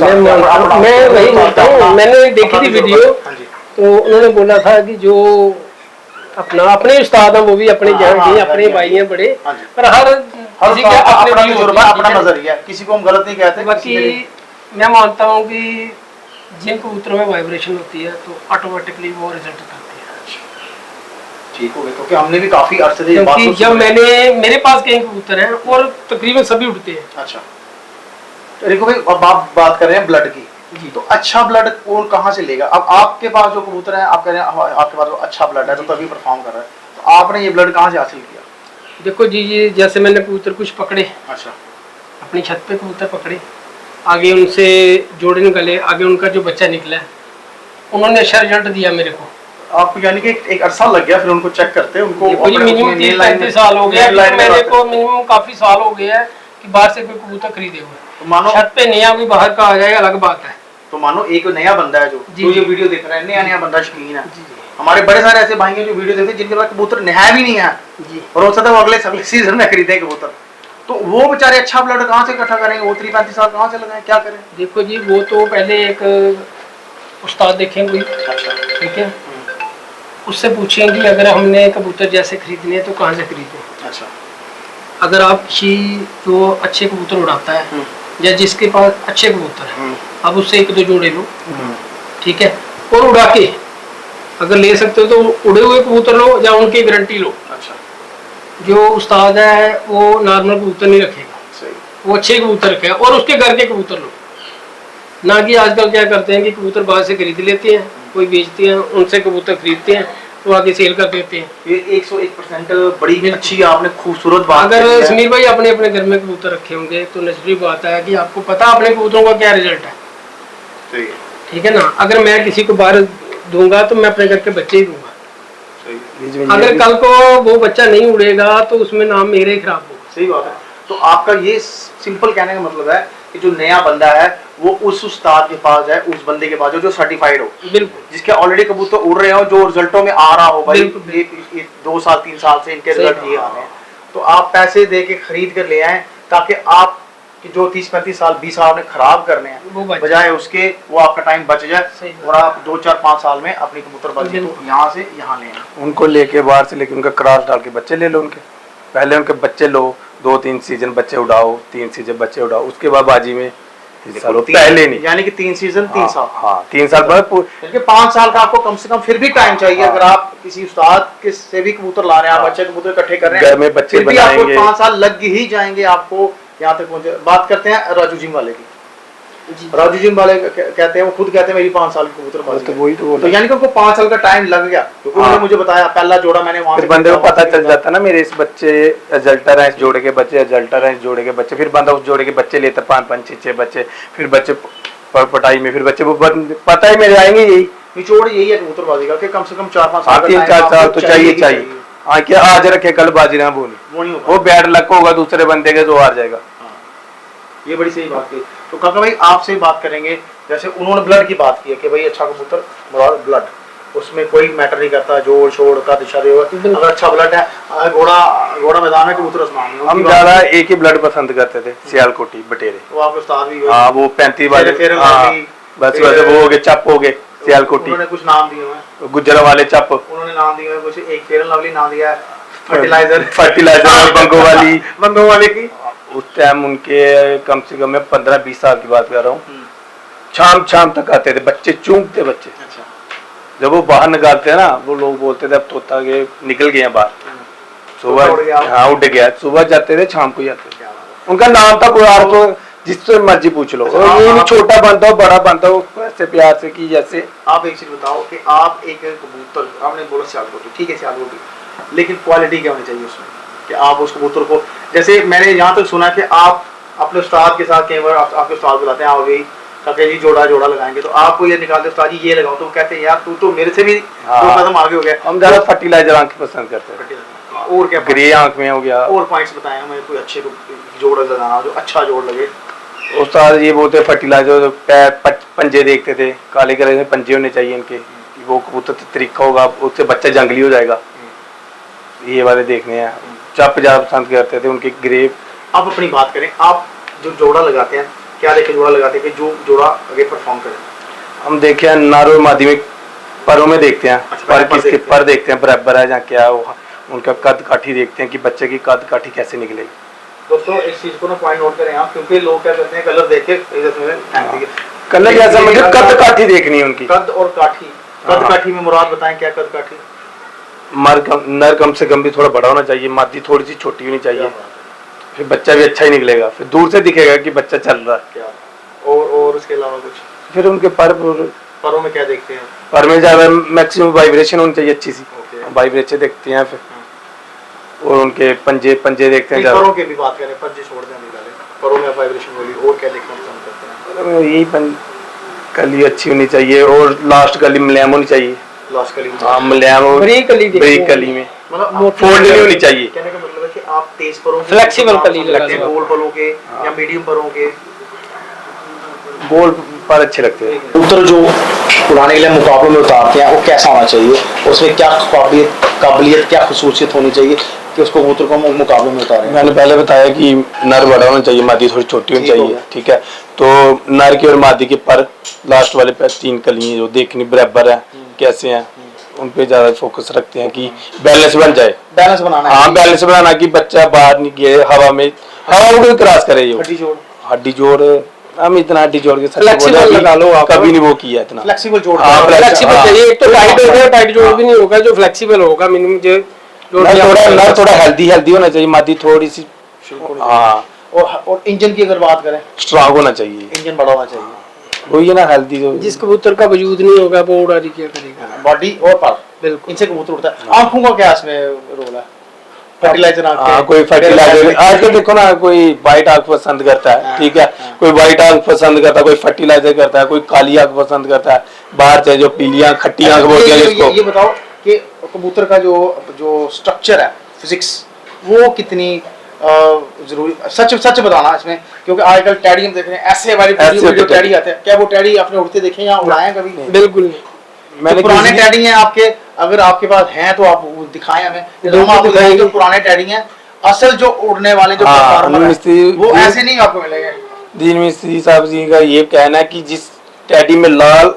मैं वही मानता हूँ, मैंने देखी थी वीडियो, तो उन्होंने बोला था कि जो अपने उस्ताद हैं वो भी अपने जान के अपने भाई हैं बड़े, पर हर किसी का अपना view तजुर्बा, होती अपना है। नजरिया, किसी को हम गलत नहीं कहते। बाकी मैं मानता हूँ कि जिन कबूतरों में वाइब्रेशन होती है तो ऑटोमेटिकली वो रिजल्ट करती है। ठीक हो गए, क्योंकि हमने भी काफी अरसे से ये बात क्योंकि तो जब सुनी है। मेरे पास कई कबूतर हैं और तकरीबन सभी उड़ते हैं। अच्छा, तो रिको भाई अब आप बात कर रहे हैं ब्लड की, जी। तो अच्छा ब्लड कौन कहाँ से लेगा? अब आपके पास जो कबूतर है, आप कह रहे हैं आपके पास जो अच्छा ब्लड है तो तभी परफॉर्म कर रहा है, तो आपने ये ब्लड कहाँ से हासिल किया? देखो जी, ये जैसे मैंने कबूतर कुछ पकड़े, अच्छा, अपनी छत पे कबूतर पकड़े, आगे उनसे जोड़े निकले, आगे उनका जो बच्चा निकला है, उन्होंने अच्छा रिजल्ट दिया मेरे को। आप यानी कि एक अरसा लग गया फिर उनको चेक करते उनको देखो जी, अपने मिनिमम उसमें 30-35 साल हो गया मेन लाइन है, में मेरे रखते। को मिनिमम काफी साल हो गया है कि बाहर से कोई कबूतर खरीदे हुए। तो मानो छत पे नया कोई बाहर का आ जाए अलग बात है। तो मानो एक नया बंदा है जो जी, जो ये जी। वीडियो देख रहा है, नया नया बंदा शौकीन है। जी जी हमारे बड़े सारे ऐसे भाई हैं जो वीडियो देखते हैं जिनके पास कबूतर नया भी नहीं है, जी। और हो सकता है वो अगले सीजन में खरीदे कबूतर, तो वो बेचारे अच्छा ब्लड कहाँ से इकट्ठा करेंगे? वो 30-35 साल कहाँ से लगाएं, क्या करें? देखो जी, वो तो पहले एक उस्ताद देखें कोई, अच्छा, ठीक है, उससे पूछें कि अगर हमने कबूतर जैसे खरीदने हैं तो कहाँ से खरीदें। अच्छा, अगर आप किसी जो अच्छे कबूतर उड़ाता है या जिसके पास अच्छे कबूतर है, आप उससे 1-2 जोड़े लो, ठीक है, और उड़ा के अगर ले सकते हो तो उड़े हुए कबूतर लो या उनकी गारंटी लो। अच्छा, जो उस्ताद है वो नॉर्मल कबूतर नहीं रखेगा, सही, वो अच्छे कबूतर रखेगा, और उसके घर के कबूतर लो। ना कि आजकल क्या करते हैं कि कबूतर बाहर से खरीद लेते हैं, कोई बेचते हैं, उनसे कबूतर खरीदते हैं तो आगे सेल कर देते हैं। ये 101% बड़ी अच्छी आपने खूबसूरत बात अगर कही है। समीर भाई अपने अपने घर में कबूतर रखे होंगे तो नेचुरली बात है कि आपको पता अपने कबूतरों का क्या रिजल्ट है, सही है, ठीक है ना। अगर मैं किसी को बाहर दूंगा तो मैं अपने घर के बच्चे ही दूंगा। सही है। अगर कल को वो बच्चा नहीं उड़ेगा तो उसमें नाम मेरे ही खराब होगा। सही बात है। तो आपका ये सिंपल कहने का मतलब है कि जो नया बंदा है वो उस उस्ताद के पास जाए, उस बंदे के पास जो सर्टिफाइड हो, बिल्कुल, जिसके ऑलरेडी कबूतर उड़ रहे हो, जो रिजल्टों में आ रहा हो भाई, बिल्कुल, ये 2 साल 3 साल से इनके सही रिजल्ट ये आ रहे हैं, तो आप पैसे दे के खरीद कर ले आए ताकि आप कि जो 30-35 साल 20 साल आपने खराब करने वो हैं, बच बजाय उसके वो आपका टाइम बच सही जाए बात। और आप 2-4-5 साल में अपनी कबूतरबाजी को बिल्कुल। यहाँ से यहाँ ले आए। उनको लेके बाहर से लेके उनका क्रॉस डाल के बच्चे ले लो उनके, पहले उनके बच्चे लो, 2-3 सीजन बच्चे उड़ाओ, 3 सीजन बच्चे उड़ाओ, उसके बाद बाजी में हिस्सा लो, पहले नहीं। यानी कि 3 सीजन 3 साल, हाँ 3 साल बाद क्योंकि 5 साल का आपको कम से कम फिर भी टाइम चाहिए। अगर आप किसी उस्ताद के से भी कबूतर ला रहे हैं, आप अच्छे कबूतर इकट्ठे कर रहे हैं, घर में बच्चे फिर भी आपको बनाएंगे। 5 साल लग ही जाएंगे आपको यहाँ तक पहुंचे। बात करते हैं राजू जिम वाले की। जी। राजू जिम वाले कहते हैं, वो खुद कहते हैं मेरी 5 साल की कबूतरबाजी तो है। वही तो तो यानी कि उनको 5 साल का टाइम लग गया, क्योंकि उन्होंने मुझे बताया पहला जोड़ा मैंने वहां फिर बंदे को पता चल जाता ना, मेरे इस बच्चे अजल्टर हैं, इस जोड़े के बच्चे अजल्टर हैं, इस जोड़े के बच्चे, फिर बंदा उस जोड़े के बच्चे लेता 5-5 6-6 बच्चे, फिर बच्चे पटाई में, फिर बच्चे वो पता ही मेरे आएंगे यही। निचोड़ यही है कबूतरबाजी का कि कम से कम 4-5 साल का 3-4 टाइम साल आपको तो चाहिए ही चाहिए। हाँ क्या आज रखे कल बाजी ना बोली, वो नहीं होगा। वो बैड लक होगा दूसरे बंदे के तो हार जाएगा। ये बड़ी सही बात की। तो काका भाई आपसे बात करेंगे, जैसे उन्होंने ब्लड की बात की है कि भाई अच्छा कबूतर मुराद ब्लड, उसमें कोई मैटर नहीं करता जोड़ छोड़ का दिशा दे, अगर अच्छा ब्लड है, घोड़ा मैदान में कबूतर आसमान में। हम ज्यादा एक ही ब्लड पसंद करते थे, सियालकोटी बटेरे। वो आपके उस्ताद भी हुए। हाँ वो 35 वाले, फिर हाँ, भी- बस फिर- वैसे वो हो गए चप हो गए सियालकोटी, उन्होंने कुछ नाम दिए हुए, गुजर वाले चप, उन्होंने नाम दिए हुए कुछ, एक फेयर एंड लवली नाम दिया है, फर्टिलाइजर फर्टिलाइजर बंगो वाली। बंगो वाले की। उस टाइम उनके कम से कम मैं 15-20 साल की बात कर रहा हूँ, शाम तक आते थे बच्चे, चूमते बच्चे। अच्छा, जब वो बाहर निकालते हैं ना, वो लोग बोलते थे अब तोता के निकल गए हैं बाहर, तोता उड़ गया। सुबह हाँ उड़ गया, सुबह जाते थे शाम को ही आते थे। क्या बात है। उनका नाम था कोई और, तो जिससे मर्जी पूछ लो, अच्छा, और ये नहीं आप- छोटा बनता हो बड़ा बनता हो, ऐसे प्यार से की जैसे। आप एक चीज बताओ कि आप एक कबूतर, आपने बोला सियालकोटी, ठीक है सियालकोटी, लेकिन क्वालिटी क्या होनी चाहिए उसमें कि आप उस कबूतर को, जैसे मैंने यहाँ तक सुना कि आप अपने उस्ताद के साथ कई बार आपके उस्ताद बुलाते हैं, आओ भाई काके जी जोड़ा लगाएंगे, तो आपको ये निकालते उस्ताद जी ये लगाओ, तो वो कहते हैं यार तू तो मेरे से भी 2 कदम आगे हो गया। हम ज्यादा फर्टिलाइजर आंख पसंद करते हैं, और क्या ग्रे आंख में हो गया। और पॉइंट्स बताएं हमें, कोई अच्छे जोड़ लगाना जो अच्छा जोड़ लगे। उस्ताद ये बोलते फर्टिलाइजर, पैर पंजे देखते थे, काले कलर के पंजे होने चाहिए इनके, वो कबूतर तरीका होगा, उससे बच्चा जंगली हो जाएगा, ये वाले देखने हैं। चप ज्यादा पसंद करते थे उनके ग्रे। आप अपनी बात करें, आप जो जोड़ा लगाते हैं क्या देखे जोड़ा लगाते हैं कि जो जोड़ा आगे परफॉर्म करे? हम देखे हैं नारो माध्यमिक परों में देखते हैं, अच्छा, पर पर किसके देखते पर देखते हैं बराबर है या क्या है, उनका कद काठी देखते हैं कि बच्चे की कद काठी कैसे निकलेगी। दोस्तों इस चीज को ना पॉइंट नोट करें आप, क्योंकि लोग क्या करते हैं कलर देख के इज्जत में फेंक देंगे। कलर जैसा मुझे कद काठी देखनी है उनकी। कद और काठी, कद काठी में मुराद बताएं क्या कद काठी? नर कम से कम भी थोड़ा बड़ा होना चाहिए, मादी थोड़ी सी छोटी होनी चाहिए, फिर बच्चा भी अच्छा ही निकलेगा, फिर दूर से दिखेगा कि बच्चा चल रहा है। क्या और उसके अलावा कुछ फिर उनके परों में क्या देखते हैं? पर में ज्यादा मैक्सिमम वाइब्रेशन होनी चाहिए अच्छी सी, ओके। वाइब्रेशन देखते हैं फिर, और उनके पंजे देखते हैं परों की भी बात करें, पंजे छोड़ दें अभी पहले, परों में वाइब्रेशन बोली, और क्या देखना पसंद करते हैं? यही कली अच्छी होनी चाहिए, और लास्ट कली मुलायम होनी चाहिए। लास्ट कली हाँ मुलायम, बारीक कली देखते बारीक हैं। कली में मतलब फोल्ड नहीं होनी चाहिए। कहने का मतलब है कि आप तेज परों के Flexible कली लगते हैं, लगाना। गोल परों के या मीडियम परों के? गोल पर अच्छे लगते हैं। कबूतर जो उड़ाने के लिए मुकाबलों में उतारते हैं वो कैसा होना चाहिए, उसमें क्या काबिलियत क्या खसूसियत होनी चाहिए कि उसको कबूतर को मुकाबलों में उतारें? मैंने पहले बताया कि नर बड़ा होना चाहिए, मादी थोड़ी छोटी होनी ठीक हो चाहिए, गया। ठीक है। तो नर की और मादी के पर लास्ट वाले पे 3 कली हैं जो देखनी बराबर है कैसे हैं, उन पे ज्यादा फोकस रखते हैं कि बैलेंस बन जाए। बैलेंस बनाना हाँ बैलेंस बनाना कि बच्चा बाहर नहीं गिरे, हवा में कोई क्रॉस करे, जो हड्डी जोड़, हड्डी जोड़, हम इतना हड्डी जोड़ के सच Flexible बोले अभी लगा लो आप। कभी नहीं वो किया इतना। फ्लेक्सिबल जोड़। हाँ, फ्लेक्सिबल हाँ। चाहिए, एक तो टाइट होगा, टाइट जोड़ भी नहीं होगा, जो फ्लेक्सिबल होगा मिनिमम जो नर थोड़ा हेल्दी होना चाहिए, मादी थोड़ी सी हाँ और इंजन की अगर बात करें, स्ट्रांग होना चाहिए, इंजन बड़ा होना चाहिए, वही है ना हेल्दी जो। जिस कबूतर का वजूद नहीं होगा वो उड़ारी क्या करेगा? बॉडी और पर, बिल्कुल। इनसे कबूतर उड़ता है। आंखों का क्या इसमें रोल है? फर्टिलाइजर हाँ कोई फर्टिलाइजर, आजकल देखो ना कोई व्हाइट आंख पसंद करता है, ठीक है, कोई व्हाइट आंख पसंद करता है, कोई फर्टिलाइजर करता है, कोई काली आंख पसंद करता है, बाहर से जो पीली आंख खट्टी आंख बोलते हैं जिसको। ये बताओ कि कबूतर का जो स्ट्रक्चर है, फिजिक्स, वो कितनी जरूरी, सच बताना इसमें, क्योंकि आजकल टैडी हम देख रहे हैं, ऐसे वाली वीडियो टैडी आते हैं, क्या वो टैडी आपने उड़ते देखे या उड़ाए हैं कभी? बिल्कुल नहीं। मैंने पुराने किसी- टैडी हैं आपके, अगर आपके पास हैं तो आप वो दिखाएं हमें, हम आपको दिखाएंगे जो पुराने टैडी हैं, असल जो उड़ने वाले जो हाँ, performer हैं, मिस्त्री- वो ऐसे नहीं आपको मिलेंगे। दीन मिस्त्री साहब जी का ये कहना है कि जिस टैडी में लाल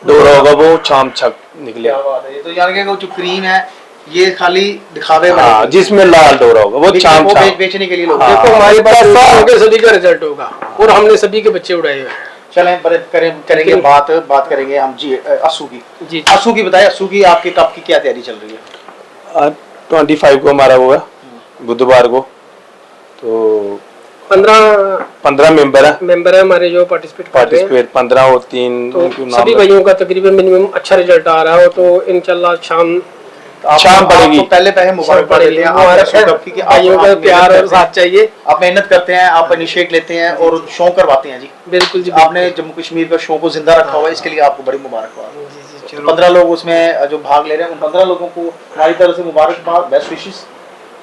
डोरा होगा वो छाम छक निकले। क्या बात है, ये तो यानी कि वो जो क्रीम है ये खाली दिखावे वाली हाँ है। जिसमें लाल डोरा होगा वो छाम वो छाम। बेचने के लिए लोग। हाँ। देखो हमारे पास होंगे सभी का रिजल्ट होगा, और हमने सभी के बच्चे उड़ाए हुए हैं। चलें करेंगे बात करेंगे हम जी असू की। जी। असू की बताइए, असू की आपके कप की क्या तैयारी चल रही है? 25 को हमारा वो है बुधवार को, तो 15 मेंबर है, मेंबर है हमारे जो पार्टिसिपेट कर रहे हैं। 15 और 3 तो सभी भाइयों का तकरीबन मिनिमम अच्छा रिजल्ट आ रहा हो, तो इंशाल्लाह शाम शाम पड़ेगी। आपको पहले मुबारकबाद देते हैं आप असू कप की कि आप भाइयों का मेहनत प्यार और करते हैं, साथ चाहिए। आप मेहनत करते हैं, आप इनिशिएट लेते हैं और शो करवाते हैं जी। बिल्कुल जी, आपने जम्मू कश्मीर का शो को जिंदा रखा हुआ है, इसके लिए आपको बड़ी मुबारकबाद। जी, जी, चलो। 15 लोग उसमें जो भाग ले रहे हैं, उन 15 लोगों को हमारी तरफ से मुबारकबाद, बेस्ट विशेस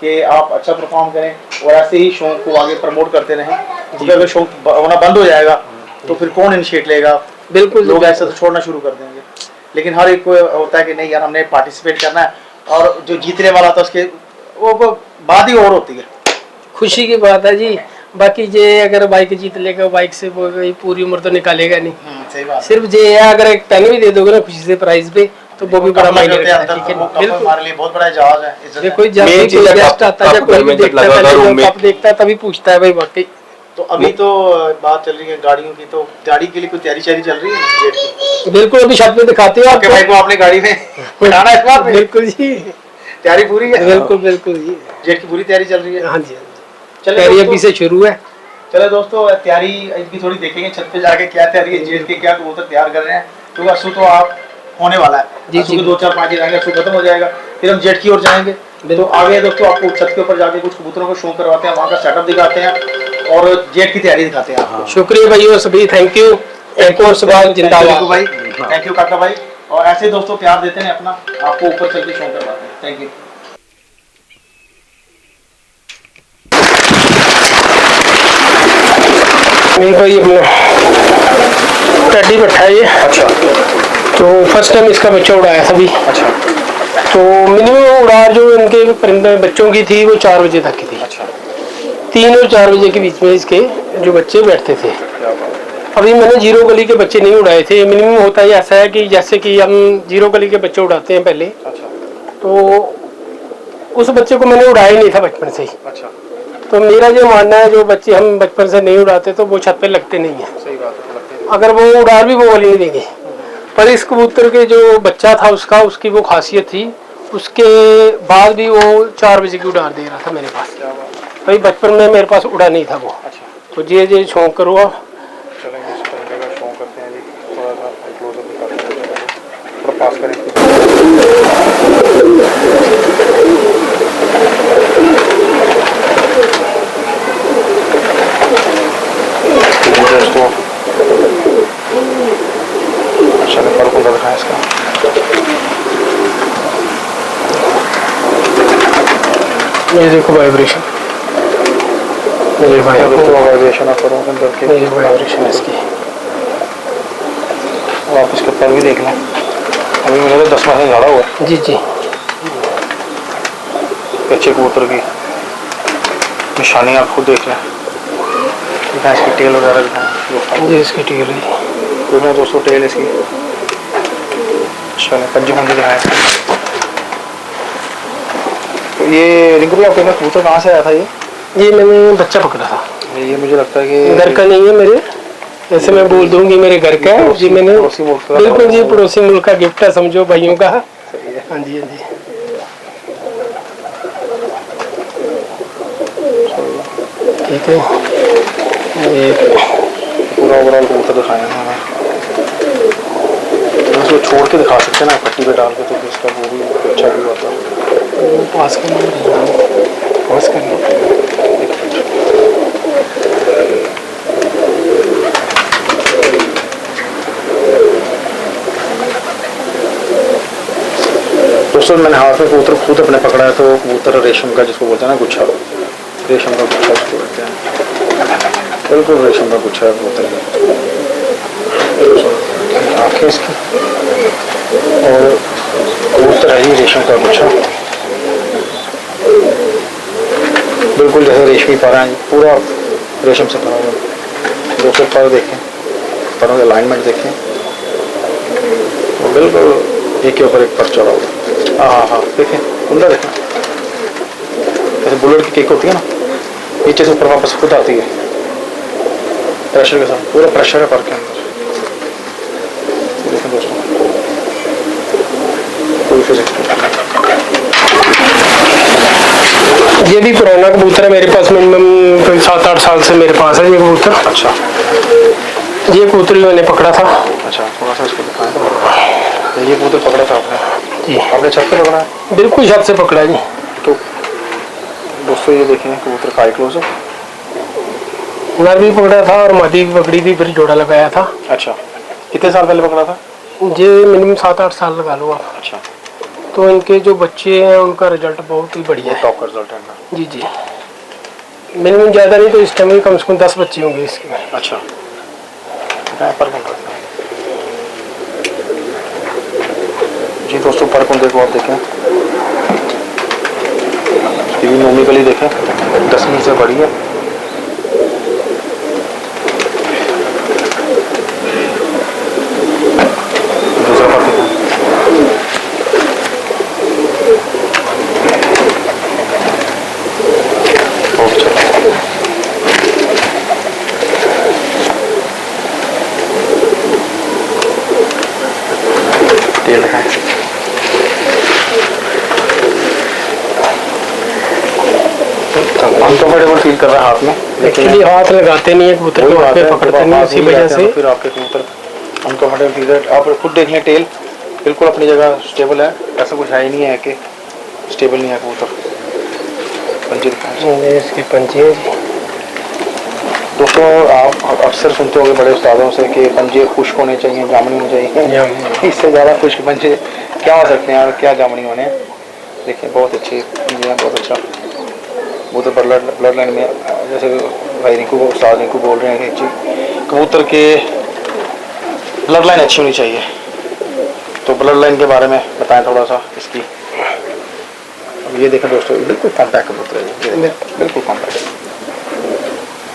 कि आप अच्छा परफॉर्म करें और ऐसे ही शो को आगे प्रमोट करते रहें, क्योंकि अगर शो होना बंद हो जाएगा तो फिर कौन इनिशिएट लेगा? बिल्कुल लोग ऐसा तो छोड़ना शुरू कर देंगे। लेकिन हर एक को होता है कि नहीं यार हमने पार्टिसिपेट करना है, और जो जीतने वाला था उसके वो बात ही और होती है। खुशी की बात है जी। बाकी जे अगर बाइक जीत लेगा, बाइक से वो पूरी उम्र तो निकालेगा नहीं। सही बात। सिर्फ जे है अगर एक पेन भी दे दोगे ना खुशी से प्राइज पे, तो वो भी बड़ा मायने रखता है। ठीक है, बिल्कुल। हमारे लिए बहुत बड़ा एजाज है, इज्जत है। देखो जब मेन भी चीज़ कोई है गेस्ट आता है, जब कोई भी देखता है, पहले रूम जब में। कप देखता है तभी पूछता है भाई वाकई। तो अभी तो बात चल रही है गाड़ियों की, तो गाड़ी के लिए कोई तैयारी चल रही है जेट की? बिल्कुल अभी छत में दिखाते हो आपके भाई को आपने गाड़ी में बिठाना है इस बार में? बिल्कुल जी, तैयारी पूरी है? बिल्कुल बिल्कुल जी। जेट की पूरी तैयारी चल रही है? हाँ जी, चलो तैयारी अभी दोस्तों, से शुरू है। चलो दोस्तों तैयारी इनकी थोड़ी देखेंगे छत पे जाके क्या तैयारी है, जेट के क्या कबूतर तैयार कर रहे हैं, क्योंकि असू तो आप होने वाला है जी, असू जी। के 2-4-5 दिन आएंगे, असू खत्म हो जाएगा, फिर हम जेट की ओर जाएंगे। तो आगे दोस्तों आपको छत के ऊपर जाके कुछ कबूतरों को शो करवाते हैं, वहाँ का सेटअप दिखाते हैं और जेट की तैयारी दिखाते हैं आपको। शुक्रिया भाइयों सभी, थैंक यू। एक और सवाल जिंदाबाद भाई, थैंक यू काका भाई, और ऐसे दोस्तों प्यार देते हैं अपना, आपको ऊपर चल के शो करवाते हैं। Thank you. मेरे भाई अपना टैडी बैठा है ये। अच्छा तो फर्स्ट टाइम इसका बच्चा उड़ाया था अभी। अच्छा तो मिनिमम उड़ान जो इनके परिंदे बच्चों की थी वो 4 बजे तक की थी। अच्छा 3 और 4 बजे के बीच में इसके जो बच्चे बैठते थे। अभी मैंने जीरो गली के बच्चे नहीं उड़ाए थे। मिनिमम होता ही ऐसा है कि जैसे कि हम जीरो गली के बच्चे उड़ाते हैं पहले, अच्छा तो उस बच्चे को मैंने उड़ाया नहीं था बचपन से ही। अच्छा, तो मेरा जो मानना है जो बच्चे हम बचपन से नहीं उड़ाते तो वो छत पे लगते नहीं है। सही बात है, लगते हैं। अगर वो उड़ान भी वो वाली नहीं देंगे। पर इस कबूतर के जो बच्चा था उसका, उसकी वो खासियत थी, उसके बाद भी वो 4 बजे की उड़ान दे रहा था मेरे पास। भाई बचपन में मेरे पास उड़ा नहीं था वो। अच्छा तो ये शौक करो। चलेंगे इस तरीके का शो करते हैं जी। थोड़ा सा क्लोजअप दिखाते हैं, थोड़ा पास करें। दोस्तों अच्छा पर कुंडा दिखाएं इसका। ये देखो वाइब्रेशन, ये वाइब्रेशन आप करो अंदर के वाइब्रेशन इसकी। आप इसके पर भी देख लें, अभी मेरे तो 10 माह से झाड़ा हुआ है। जी जी कच्चे कबूतर की निशानी आप खुद देख लें। भैंस की टेल वगैरह दिखाएं। ये इसकी टेल है। देखना दोस्तों टेल इसकी। चलो पंजी पंजी दिखाएं। तो ये रिंकू भाई आपके कबूतर कहाँ से आया था ये मैंने बच्चा पकड़ा था। ये मुझे लगता है कि घर का नहीं है मेरे, ऐसे मैं बोल दूंगी मेरे घर का है जी। मैंने पड़ोसी मुल्क का बिल्कुल जी पड़ोसी मुल्क का गिफ्ट है समझो, भाइयों का। सही है। हाँ जी हाँ जी। ठीक है, ये पूरा ओवरऑल कबूतर दिखाएं हमें। उसको छोड़ के दिखा सकते हैं ना पट्टी पे डाल के, तो इसका वो भी अच्छा भी होता है। पास करना। दोस्तों मैंने हाथ में कबूतर खुद अपने पकड़ा है, तो कबूतर रेशम का जिसको बोलते हैं ना गुच्छा, रेशम का गुच्छा उसको बोलते हैं। बिल्कुल रेशम का गुच्छा है कबूतर का। आँखें इसकी और कबूतर है ही रेशम का गुच्छा, बिल्कुल जैसे रेशमी पारा है, पूरा रेशम से भरा हुआ। दोस्तों पर देखें, परों के अलाइनमेंट देखें, तो बिल्कुल एक के ऊपर एक पर चढ़ा हुआ। हाँ हाँ देखें कुंडा देखें, जैसे बुलेट की केक होती है ना, नीचे से ऊपर वापस खुद आती है प्रेशर के साथ, पूरा प्रेशर है पर के अंदर। देखें दोस्तों कोई फिजिक्स ये भी पुराना कबूतर है मेरे पास, मिनिमम 7-8 साल से मेरे पास है ये कबूतर। अच्छा ये कबूतर ही मैंने पकड़ा था। अच्छा थोड़ा सा इसको दिखाएं। ये कबूतर पकड़ा था आपने जी आपने छत पे पकड़ा है? बिल्कुल छत से पकड़ा जी। तो दोस्तों ये देखें कबूतर का आई क्लोज नर भी पकड़ा था और मादी भी पकड़ी थी, फिर जोड़ा लगाया था। अच्छा कितने साल पहले पकड़ा था? ये मिनिमम 7-8 साल लगा लो आप। अच्छा तो इनके जो बच्चे हैं उनका रिजल्ट बहुत ही बढ़िया है। टॉप का रिजल्ट है इनका। जी जी मिनिमम ज़्यादा नहीं तो इस टाइम में कम से कम 10 बच्चे होंगे इसके। अच्छा पर जी दोस्तों पर कुंडे को आप देखें, इसकी भी नोमिकली देखें 10 मिनट से बड़ी है। दूसरा पर देखें, बहुत अच्छा। तेल है अनकंफर्टेबल फील कर रहा है हाथ में, एक्चुअली हाथ लगाते नहीं है कबूतर को, हाथ पे पकड़ते नहीं है, इसी वजह से फिर आपके कबूतर अनकंफर्टेबल फील कर। आप खुद देख लें टेल बिल्कुल अपनी जगह स्टेबल है, ऐसा कुछ है ही नहीं है कि स्टेबल नहीं है कबूतर। पंजे दिखाएं इसकी पंजे हैं जी। दोस्तों आप अक्सर सुनते होंगे बड़े उस्तादों से कि पंजे खुश्क होने चाहिए, जामनी होनी चाहिए। इससे ज़्यादा खुश्क पंजे क्या हो सकते हैं और क्या जामनी होने। देखिए बहुत अच्छे पंजे हैं, बहुत अच्छा। वो तो ब्लड लाइन में जैसे भाई रिंकू उस्ताद रिंकू बोल रहे हैं कि कबूतर के ब्लड लाइन अच्छी होनी चाहिए, तो ब्लड लाइन के बारे में बताएं थोड़ा सा इसकी। अब ये देखें दोस्तों बिल्कुल कॉम्पैक्ट कबूतर है, ये बिल्कुल कॉम्पैक्ट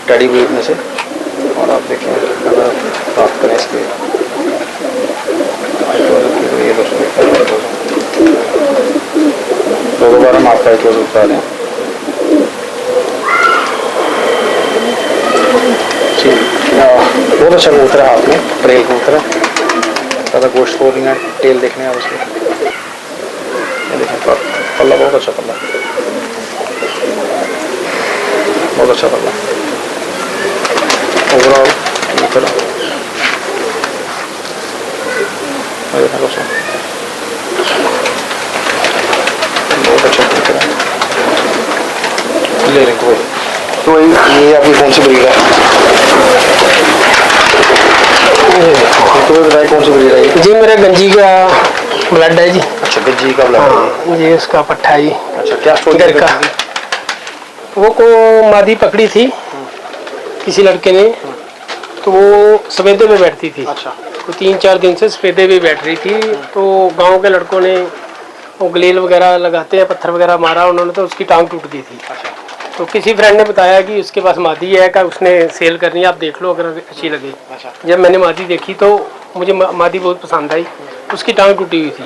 टैडी ब्रीड में से। और आप देखें अगर बात करें इसके ये दोस्तों दो बार हम आपका एक बता रहे हैं। बहुत अच्छा कबूतर है, हाथ में ट्रेल कबूतर है, ज़्यादा गोश्त हो रही है। टेल देखने हैं उसके, ये देखें पर पल्ला बहुत अच्छा पल्ला, बहुत अच्छा पल्ला। ओवरऑल बहुत अच्छा दिख रहा है। ले लें कोई। तो ये आपकी कौन सी ब्रीड है? तो बताइए कौन सी ब्रीड है ये? जी मेरा गंजी का ब्लड है जी। अच्छा, गज्जी का ब्लड है ये। हाँ ये उसका पट्ठा है जी। अच्छा, क्या स्टोरी घर है का। गज्जी की? वो को मादी पकड़ी थी किसी लड़के ने, तो वो सफेदे पे बैठती थी। अच्छा, तो 3-4 दिन से सफेदे पे बैठ रही थी। तो गांव के लड़कों ने वो गलेल वगैरह लगाते हैं, पत्थर वगैरह मारा उन्होंने, तो उसकी टांग टूट गई थी। अच्छा, तो किसी फ्रेंड ने बताया कि उसके पास मादी है, का उसने सेल करनी है, आप देख लो अगर अच्छी लगे। अच्छा, जब मैंने मादी देखी तो मुझे मादी बहुत पसंद आई। उसकी टांग टूटी हुई थी,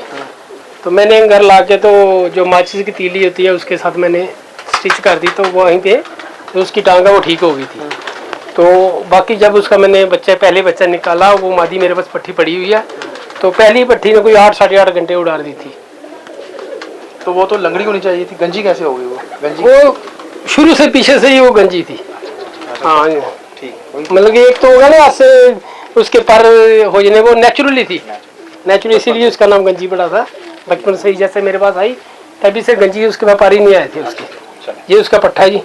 तो मैंने घर ला के तो जो माचिस की तीली होती है उसके साथ मैंने स्टिच कर दी, तो वहीं पे जो उसकी टांग है वो ठीक हो गई थी। तो बाकी जब उसका मैंने पहले बच्चा निकाला, वो मादी मेरे पास पट्टी पड़ी हुई है, तो पहली पट्टी ने कोई 8-8.5 घंटे उड़ा दी थी। तो वो तो लंगड़ी होनी चाहिए थी, गंजी कैसे हो गई वो? गंजी वो शुरू से पीछे से ही वो गंजी थी। हाँ ठीक, वही मतलब कि एक तो होगा ना ऐसे उसके पर हो जाने, वो नेचुरली थी, नेचुरली, इसीलिए उसका नाम गंजी पड़ा था। बचपन से ही जैसे मेरे पास आई तभी से गंजी उसके व्यापारी नहीं आए थे उसके। अच्छा, ये उसका पट्टा है जी।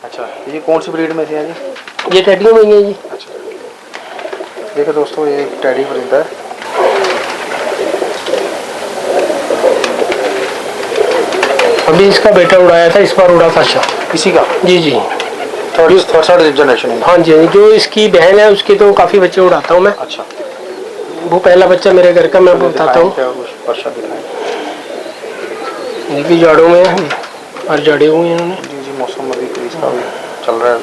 अच्छा, ये कौन सी ब्रीड में थे जी? ये टेडियो में ही है जी। अच्छा, देखो दोस्तों, ये एक टेडी परिंदा है। अभी इसका बेटा उड़ाया था, इस बार उड़ा था। अच्छा किसी का? जी जी। थर्ड जनरेशन है। हाँ जी, जो इसकी बहन है उसके तो काफ़ी बच्चे उड़ाता हूँ मैं। अच्छा, वो पहला बच्चा मेरे घर का, मैं बताता हूँ। क्या कुछ पर्चा दिखाएं? ये भी जाड़ों में है और जड़े हुए हैं इन्होंने। जी जी, मौसम अभी तो इसका भी चल रहा है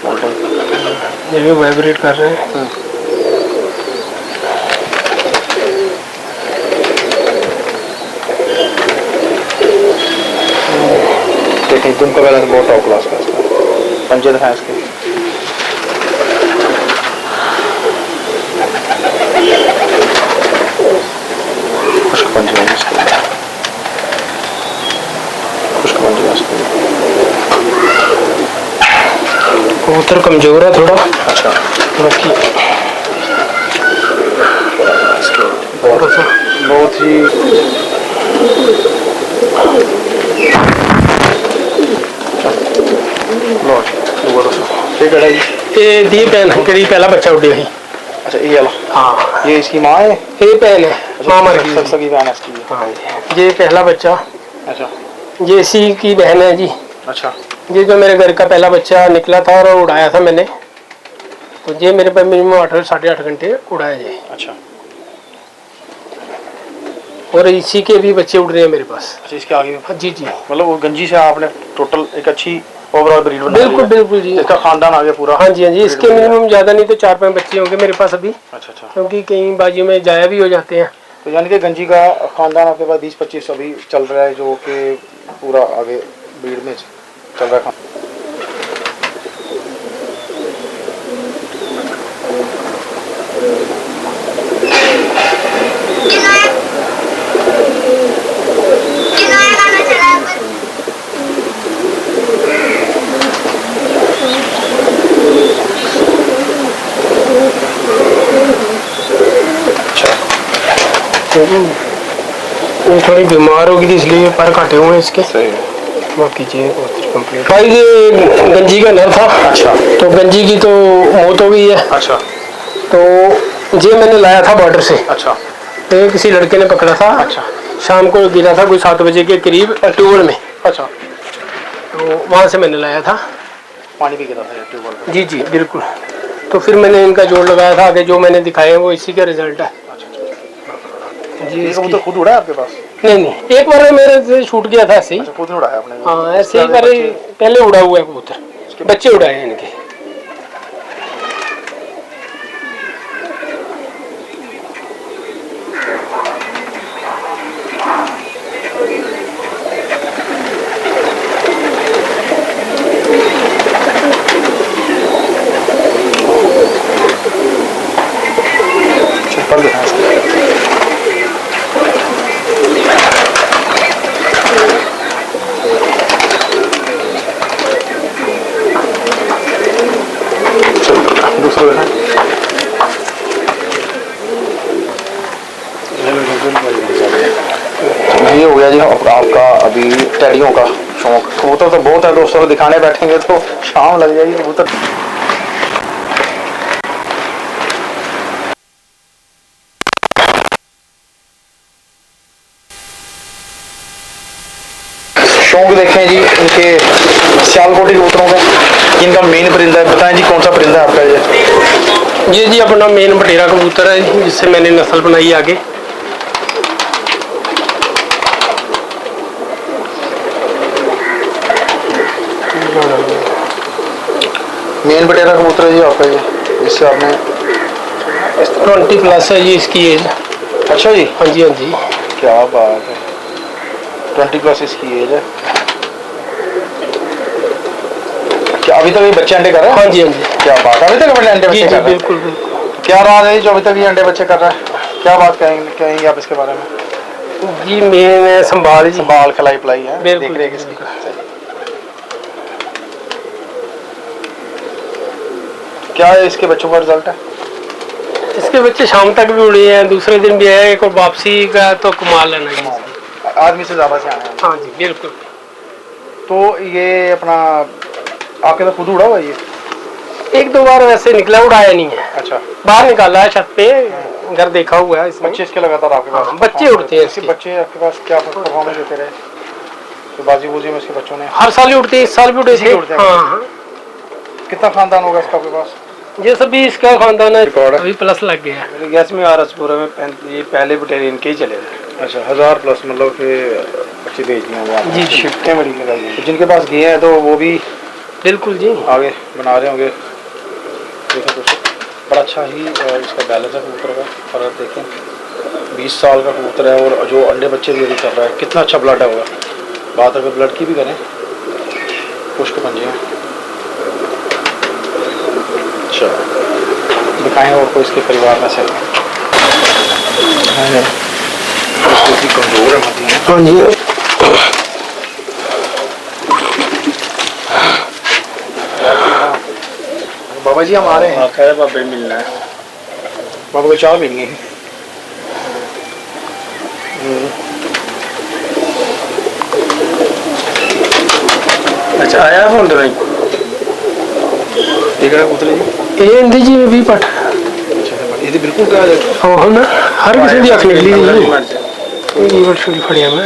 मॉनसून। ये भी वाइब्रेट कर रहे हैं। देखें, तुमका बैलेंस बहुत टॉप क्लास का है इसका। पंजे दिखाएं इसके। खुश्क पंजे हैं इसके, खुश्क पंजे हैं इसके। कबूतर कमजोर है थोड़ा। अच्छा, बाकी बहुत ही ये दी पैन करी पहला बच्चा उड़े ही। अच्छा, ये वाला। हाँ ये इसकी माँ है? ये पैन है, माँ मर गई। सगी बहन है इसकी। हाँ जी, ये पहला बच्चा, अच्छा, ये इसी की बहन है जी। अच्छा, ये जो मेरे घर का पहला बच्चा निकला था और उड़ाया था मैंने, तो ये मेरे पास मिनिमम 8-8.5 घंटे उड़ाया जाए। अच्छा, और इसी के भी बच्चे उड़ रहे हैं मेरे पास। अच्छा, इसके आगे हाँ जी जी, मतलब वो गंजी से आपने टोटल एक अच्छी ओवरऑल ब्रीड बना ली है। बिल्कुल बिल्कुल जी। इसका खानदान आगे पूरा। हाँ जी हाँ जी, इसके मिनिमम ज़्यादा नहीं तो 4-5 बच्चे होंगे मेरे पास अभी, अच्छा, अच्छा, क्योंकि कई बाजियों में जाया भी हो जाते हैं। तो यानी कि गंजी का खानदान आपके पास 20-25 अभी चल रहा है, जो कि पूरा आगे ब्रीड में चल रहा है। वो थोड़ी बीमार हो गई थी इसलिए पर काटे हुए हैं इसके। सही है। बाकी चीज़ें कंप्लीट। भाई ये गंजी का नर था। अच्छा, तो गंजी की तो मौत हो गई है, अच्छा, तो ये मैंने लाया था बॉर्डर से। अच्छा, तो ये किसी लड़के ने पकड़ा था। अच्छा, शाम को गिरा था कोई 7 बजे के करीब ट्यूबवेल में, अच्छा, तो वहाँ से मैंने लाया था। पानी भी गिरा था ट्यूबवेल पे। जी जी बिल्कुल। तो फिर मैंने इनका जोड़ लगाया था, आगे जो मैंने दिखाए वो इसी का रिजल्ट है जी। ये इसकी कबूतर खुद उड़ा है आपके पास? नहीं नहीं, एक बार मेरे से छूट गया था ऐसे ही। अच्छा, खुद नहीं उड़ाया आपने? हाँ ऐसे ही बार पहले उड़ा हुआ है कबूतर, बच्चे उड़ाए हैं इनके। चप्पल दिखाएं इसके। ये हो गया जी आपका अभी टैडियों का शौक। कबूतर तो बहुत है दोस्तों, दिखाने बैठेंगे तो शाम लग जाएगी कबूतर। शौक देखें जी इनके सियालकोटी कबूतरों का। इनका मेन परिंदा है, बताएं जी कौन सा परिंदा है आपका ये जी अपना मेन बटेरा कबूतर है जिससे मैंने नस्ल बनाई आगे। मेन बटेरा कबूतर है जी आपका ये, जिससे आपने 20+ है जी इसकी एज। अच्छा जी, हाँ जी हाँ जी। क्या बात है, 20+ इसकी एज है। क्या अभी तक ये बच्चे अंडे कर रहे हैं? हाँ जी हाँ जी। क्या बात है, अभी तक अपने अंडे जी बच्चे जी कर रहे हैं? बिल्कुल बिल्कुल। क्या राज है जो अभी तक ये अंडे बच्चे कर रहा है? क्या बात कहेंगे आप इसके बारे में? जी मेन संभाल जी। संभाल खिलाई पिलाई है, बिल्कुल, देख रेख इसकी। बिल्कुल। क्या है इसके बच्चों का रिजल्ट है? इसके बच्चे शाम तक भी उड़े हैं, दूसरे दिन भी है, एक और वापसी का तो कमाल लेना है। आदमी से ज्यादा सियाने हैं। हाँ जी बिल्कुल। तो ये अपना आपके तो खुद उड़ा हुआ ये? 1-2 बार वैसे निकला, उड़ाया नहीं है। अच्छा, बाहर निकाला है छत पे, घर देखा हुआ है इसमें। बच्चे इसके लगातार आपके पास? हाँ, बच्चे उड़ते हैं इसके इसके। बच्चे आपके पास क्या परफॉर्मेंस देते रहे? तो बाजी बूजी में इसके बच्चों ने हर साल ही उड़ते हैं, इस साल भी उड़े इसी थे। के उड़ते हैं? हाँ हाँ। कितना खानदान होगा इसका आपके पास? ये सभी इसका खानदान है, रिकॉर्ड है। अभी प्लस लग गया है। मेरे गैस में आरसपुरा में ये पहले बटेरे इनके ही चले थे। अच्छा, 1000+ मतलब कि बच्चे भेज दिए होंगे आपने। जी, जी। शिफ्टें बड़ी लगाई हैं। तो जिनके पास गए हैं तो वो भी बिल्कुल जी। आगे बना रहे होंगे। देखो दोस्तों, बड़ा अच्छा ही इसका बैलेंस है कबूतर का। और आप देखें 20 साल का कबूतर है और जो अंडे बच्चे भी कर रहा है, कितना अच्छा ब्लड है होगा। बात अगर ब्लड की भी करें, पुष्क पंजे हैं। अच्छा, दिखाएं और कोई इसके परिवार में से कमजोर है मती है। हाँ जी। बाबा जी हम आ रहे हैं। कह रहे बाबे मिलना है। बाबा को चाय पीनी है। अच्छा आया फोन तो नहीं। ठीक है कबूतर जी। ये इंदी जी भी पट। ये तो बिल्कुल क्या है? हाँ ना, हर किसी की अख निकली जी। ये बड़ी छोटी फड़िया में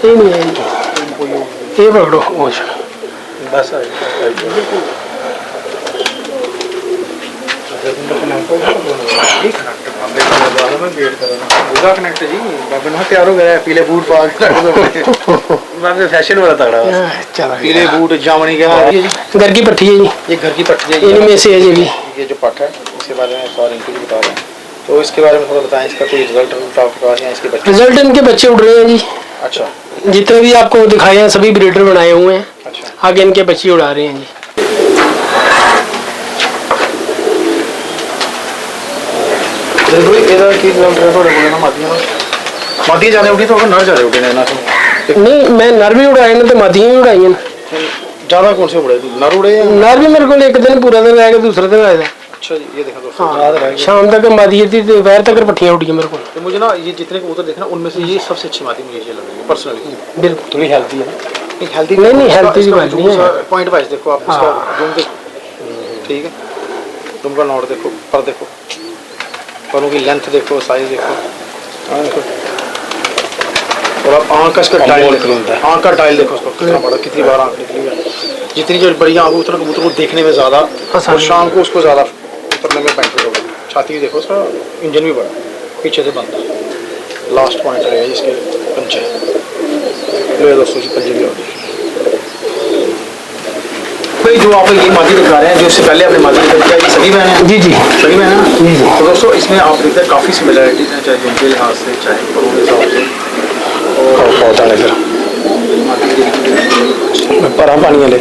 ये नहीं है जी। ये पकड़ो वो बस कनेक्ट जी बाबे ने तैयार हो गया, पीले बूट पा के बाबे फैशन वाला तगड़ा है। चलो पीले बूट जामनी क्या है जी? घर की पट्टी है जी, ये घर की पट्टी है। इनमें से है ये भी। ये जो पट है इसके बारे में और इनको भी बता रहे हैं, तो इसके बारे में थोड़ा बताएं। इसका कोई रिजल्ट आपके पास या इसके बच्चे? रिजल्ट इनके बच्चे उड़ रहे हैं जी। अच्छा जितने भी आपको दिखाए हैं सभी ब्रीडर बनाए हुए हैं। अच्छा। आगे इनके बच्चे उड़ा रहे हैं जी। देखो ਇਹਦਾ ਕੀ ਰਿਜ਼ਲਟ ਹੈ ਤੁਹਾਡੇ ਕੋਲ ਨਾ ਮਾਦੀਆਂ ਜਾਣੇ ਉਡੀ तो नर जा रहे उड़े ना तो नहीं, मैं नर भी उड़ाए ना तो मादियाँ भी उड़ाई हैं। ज्यादा कौन से उड़े नर उड़े या? नर भी मेरे को एक दिन पूरा दिन रह गया, दूसरे दिन आया था। अच्छा जी, ये देखो दोस्तों याद रह गया। शाम तक मादिया थी, दोपहर तक पट्टियाँ उड़ी हैं मेरे को। तो मुझे ना ये जितने कबूतर देखना उनमें से ये सबसे अच्छी मादी मुझे ये लग रही है पर्सनली। बिल्कुल थोड़ी हेल्दी है ना? हेल्दी नहीं, healthy की बात नहीं है। पॉइंट वाइज देखो आप इसका हाँ। रूम देखो, ठीक है, रूम का नोट देखो, पर देखो, परों की लेंथ देखो, साइज देखो, हाँ देखो। और आप आँख का इसका टाइल देखो, आँख का टाइल देखो उसको कितना बड़ा, कितनी बार आँख निकली है। जितनी जो बड़ी आँख उतना कबूतर को देखने में ज़्यादा और शाम को उसको ज़्यादा उतरने में बेनिफिट होगा। छाती भी देखो उसका, इंजन भी बड़ा, पीछे से बंद। लास्ट पॉइंट है इसके पंचे, ले दोस्तों जी पंजे भी होगी। भाई जो आप ये मादी दिखा रहे हैं, जो इससे पहले आपने मादी दिखाई, क्या ये सभी बहन हैं? जी जी सभी बहन हैं? जी जी। तो दोस्तों इसमें आप देखते हैं काफ़ी सिमिलरिटीज हैं, चाहे जिनके लिहाज से, चाहे करों के हिसाब से। पौधा ले फिर परा पानी ले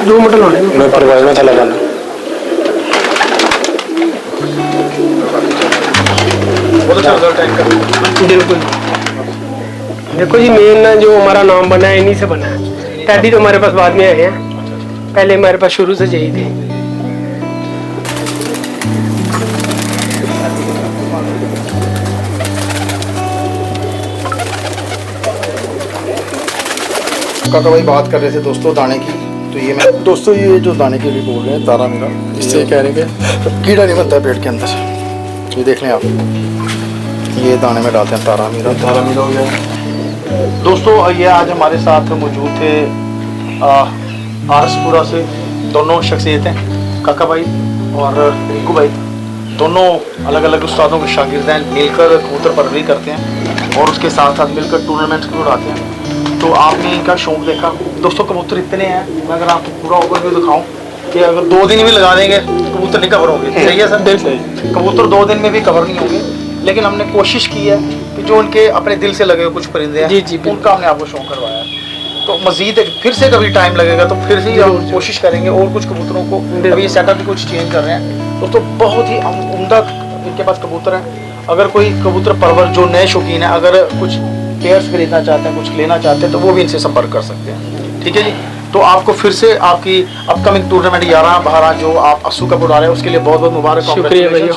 2 मिनट लाने मैं परिवार में था लगाना। बहुत अच्छा रिजल्ट है इनका। बिल्कुल। देखो जी मेन जो हमारा नाम बना है इन्हीं से बना है। टैडी तो हमारे पास बाद में आए हैं, पहले हमारे पास शुरू से यही थे। काका भाई बात कर रहे थे दोस्तों दाने की, तो ये मैं दोस्तों ये जो दाने के लिए बोल रहे हैं तारा मीरा, इससे कह रहे हैं कि कीड़ा नहीं बनता है पेट के अंदर। ये देख लें आप, ये दाने में डालते हैं तारा मीरा हो गया। दोस्तों ये आज हमारे साथ मौजूद थे आरसपुरा से दोनों शख्सियतें, काका भाई और रिंकू भाई, दोनों अलग अलग उस्तादों के शागिर्द हैं, मिलकर कबूतर परवरी करते हैं और उसके साथ साथ मिलकर टूर्नामेंट्स भी उड़ाते हैं। तो आपने इनका शौक देखा दोस्तों, कबूतर इतने हैं, मैं अगर आपको पूरा ओवरव्यू दिखाऊं कि अगर 2 दिन भी लगा देंगे कबूतर नहीं कवर होंगे। सही है सर? कबूतर 2 दिन में भी कवर नहीं होंगे, लेकिन हमने कोशिश की है कि जो उनके अपने दिल से लगे हुए कुछ परिंदे हैं, जी उनका हमने आपको शौक करवाया है। तो मजीद फिर से कभी टाइम लगेगा तो फिर से ही हम कोशिश करेंगे और कुछ कबूतरों को, अभी ये सेटअप भी कुछ चेंज कर रहे हैं दोस्तों। बहुत ही उम्दा इनके पास कबूतर हैं। अगर कोई कबूतर परवर जो नए शौकीन है, अगर कुछ पेयर्स खरीदना चाहते हैं, कुछ लेना चाहते हैं, तो वो भी इनसे संपर्क कर सकते हैं। ठीक है जी। तो आपको फिर से आपकी अपकमिंग टूर्नामेंट 11-12 जो आप अस्सू कप उड़ा रहे हैं उसके लिए बहुत बहुत मुबारक। शुक्रिया भैया,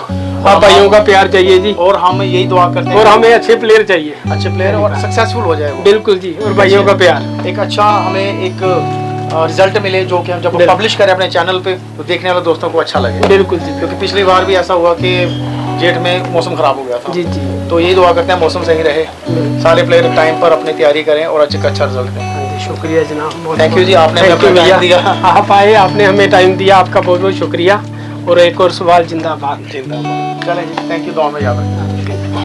आप भाइयों का प्यार चाहिए जी, और हम यही दुआ करते हैं और हमें अच्छे प्लेयर चाहिए, अच्छे प्लेयर और सक्सेसफुल हो जाए वो। बिल्कुल जी, और भाइयों का प्यार, एक अच्छा हमें एक रिजल्ट मिले जो कि हम जब पब्लिश करें अपने चैनल पे तो देखने वाले दोस्तों को अच्छा लगे। बिल्कुल जी, क्योंकि पिछली बार भी ऐसा हुआ कि जेठ में मौसम खराब हो गया था। जी जी, तो यही दुआ करते हैं मौसम सही रहे, सारे प्लेयर टाइम पर अपनी तैयारी करें और अच्छा रिजल्ट दें। शुक्रिया जनाब, थैंक यू जी, आपने हमें अपना टाइम दिया। आप आए, आपने हमें टाइम दिया, आपका बहुत बहुत शुक्रिया। और एक और सवाल जिंदाबाद। जिंदाबाद। चलें जी, थैंक यू, दुआ में याद रखें।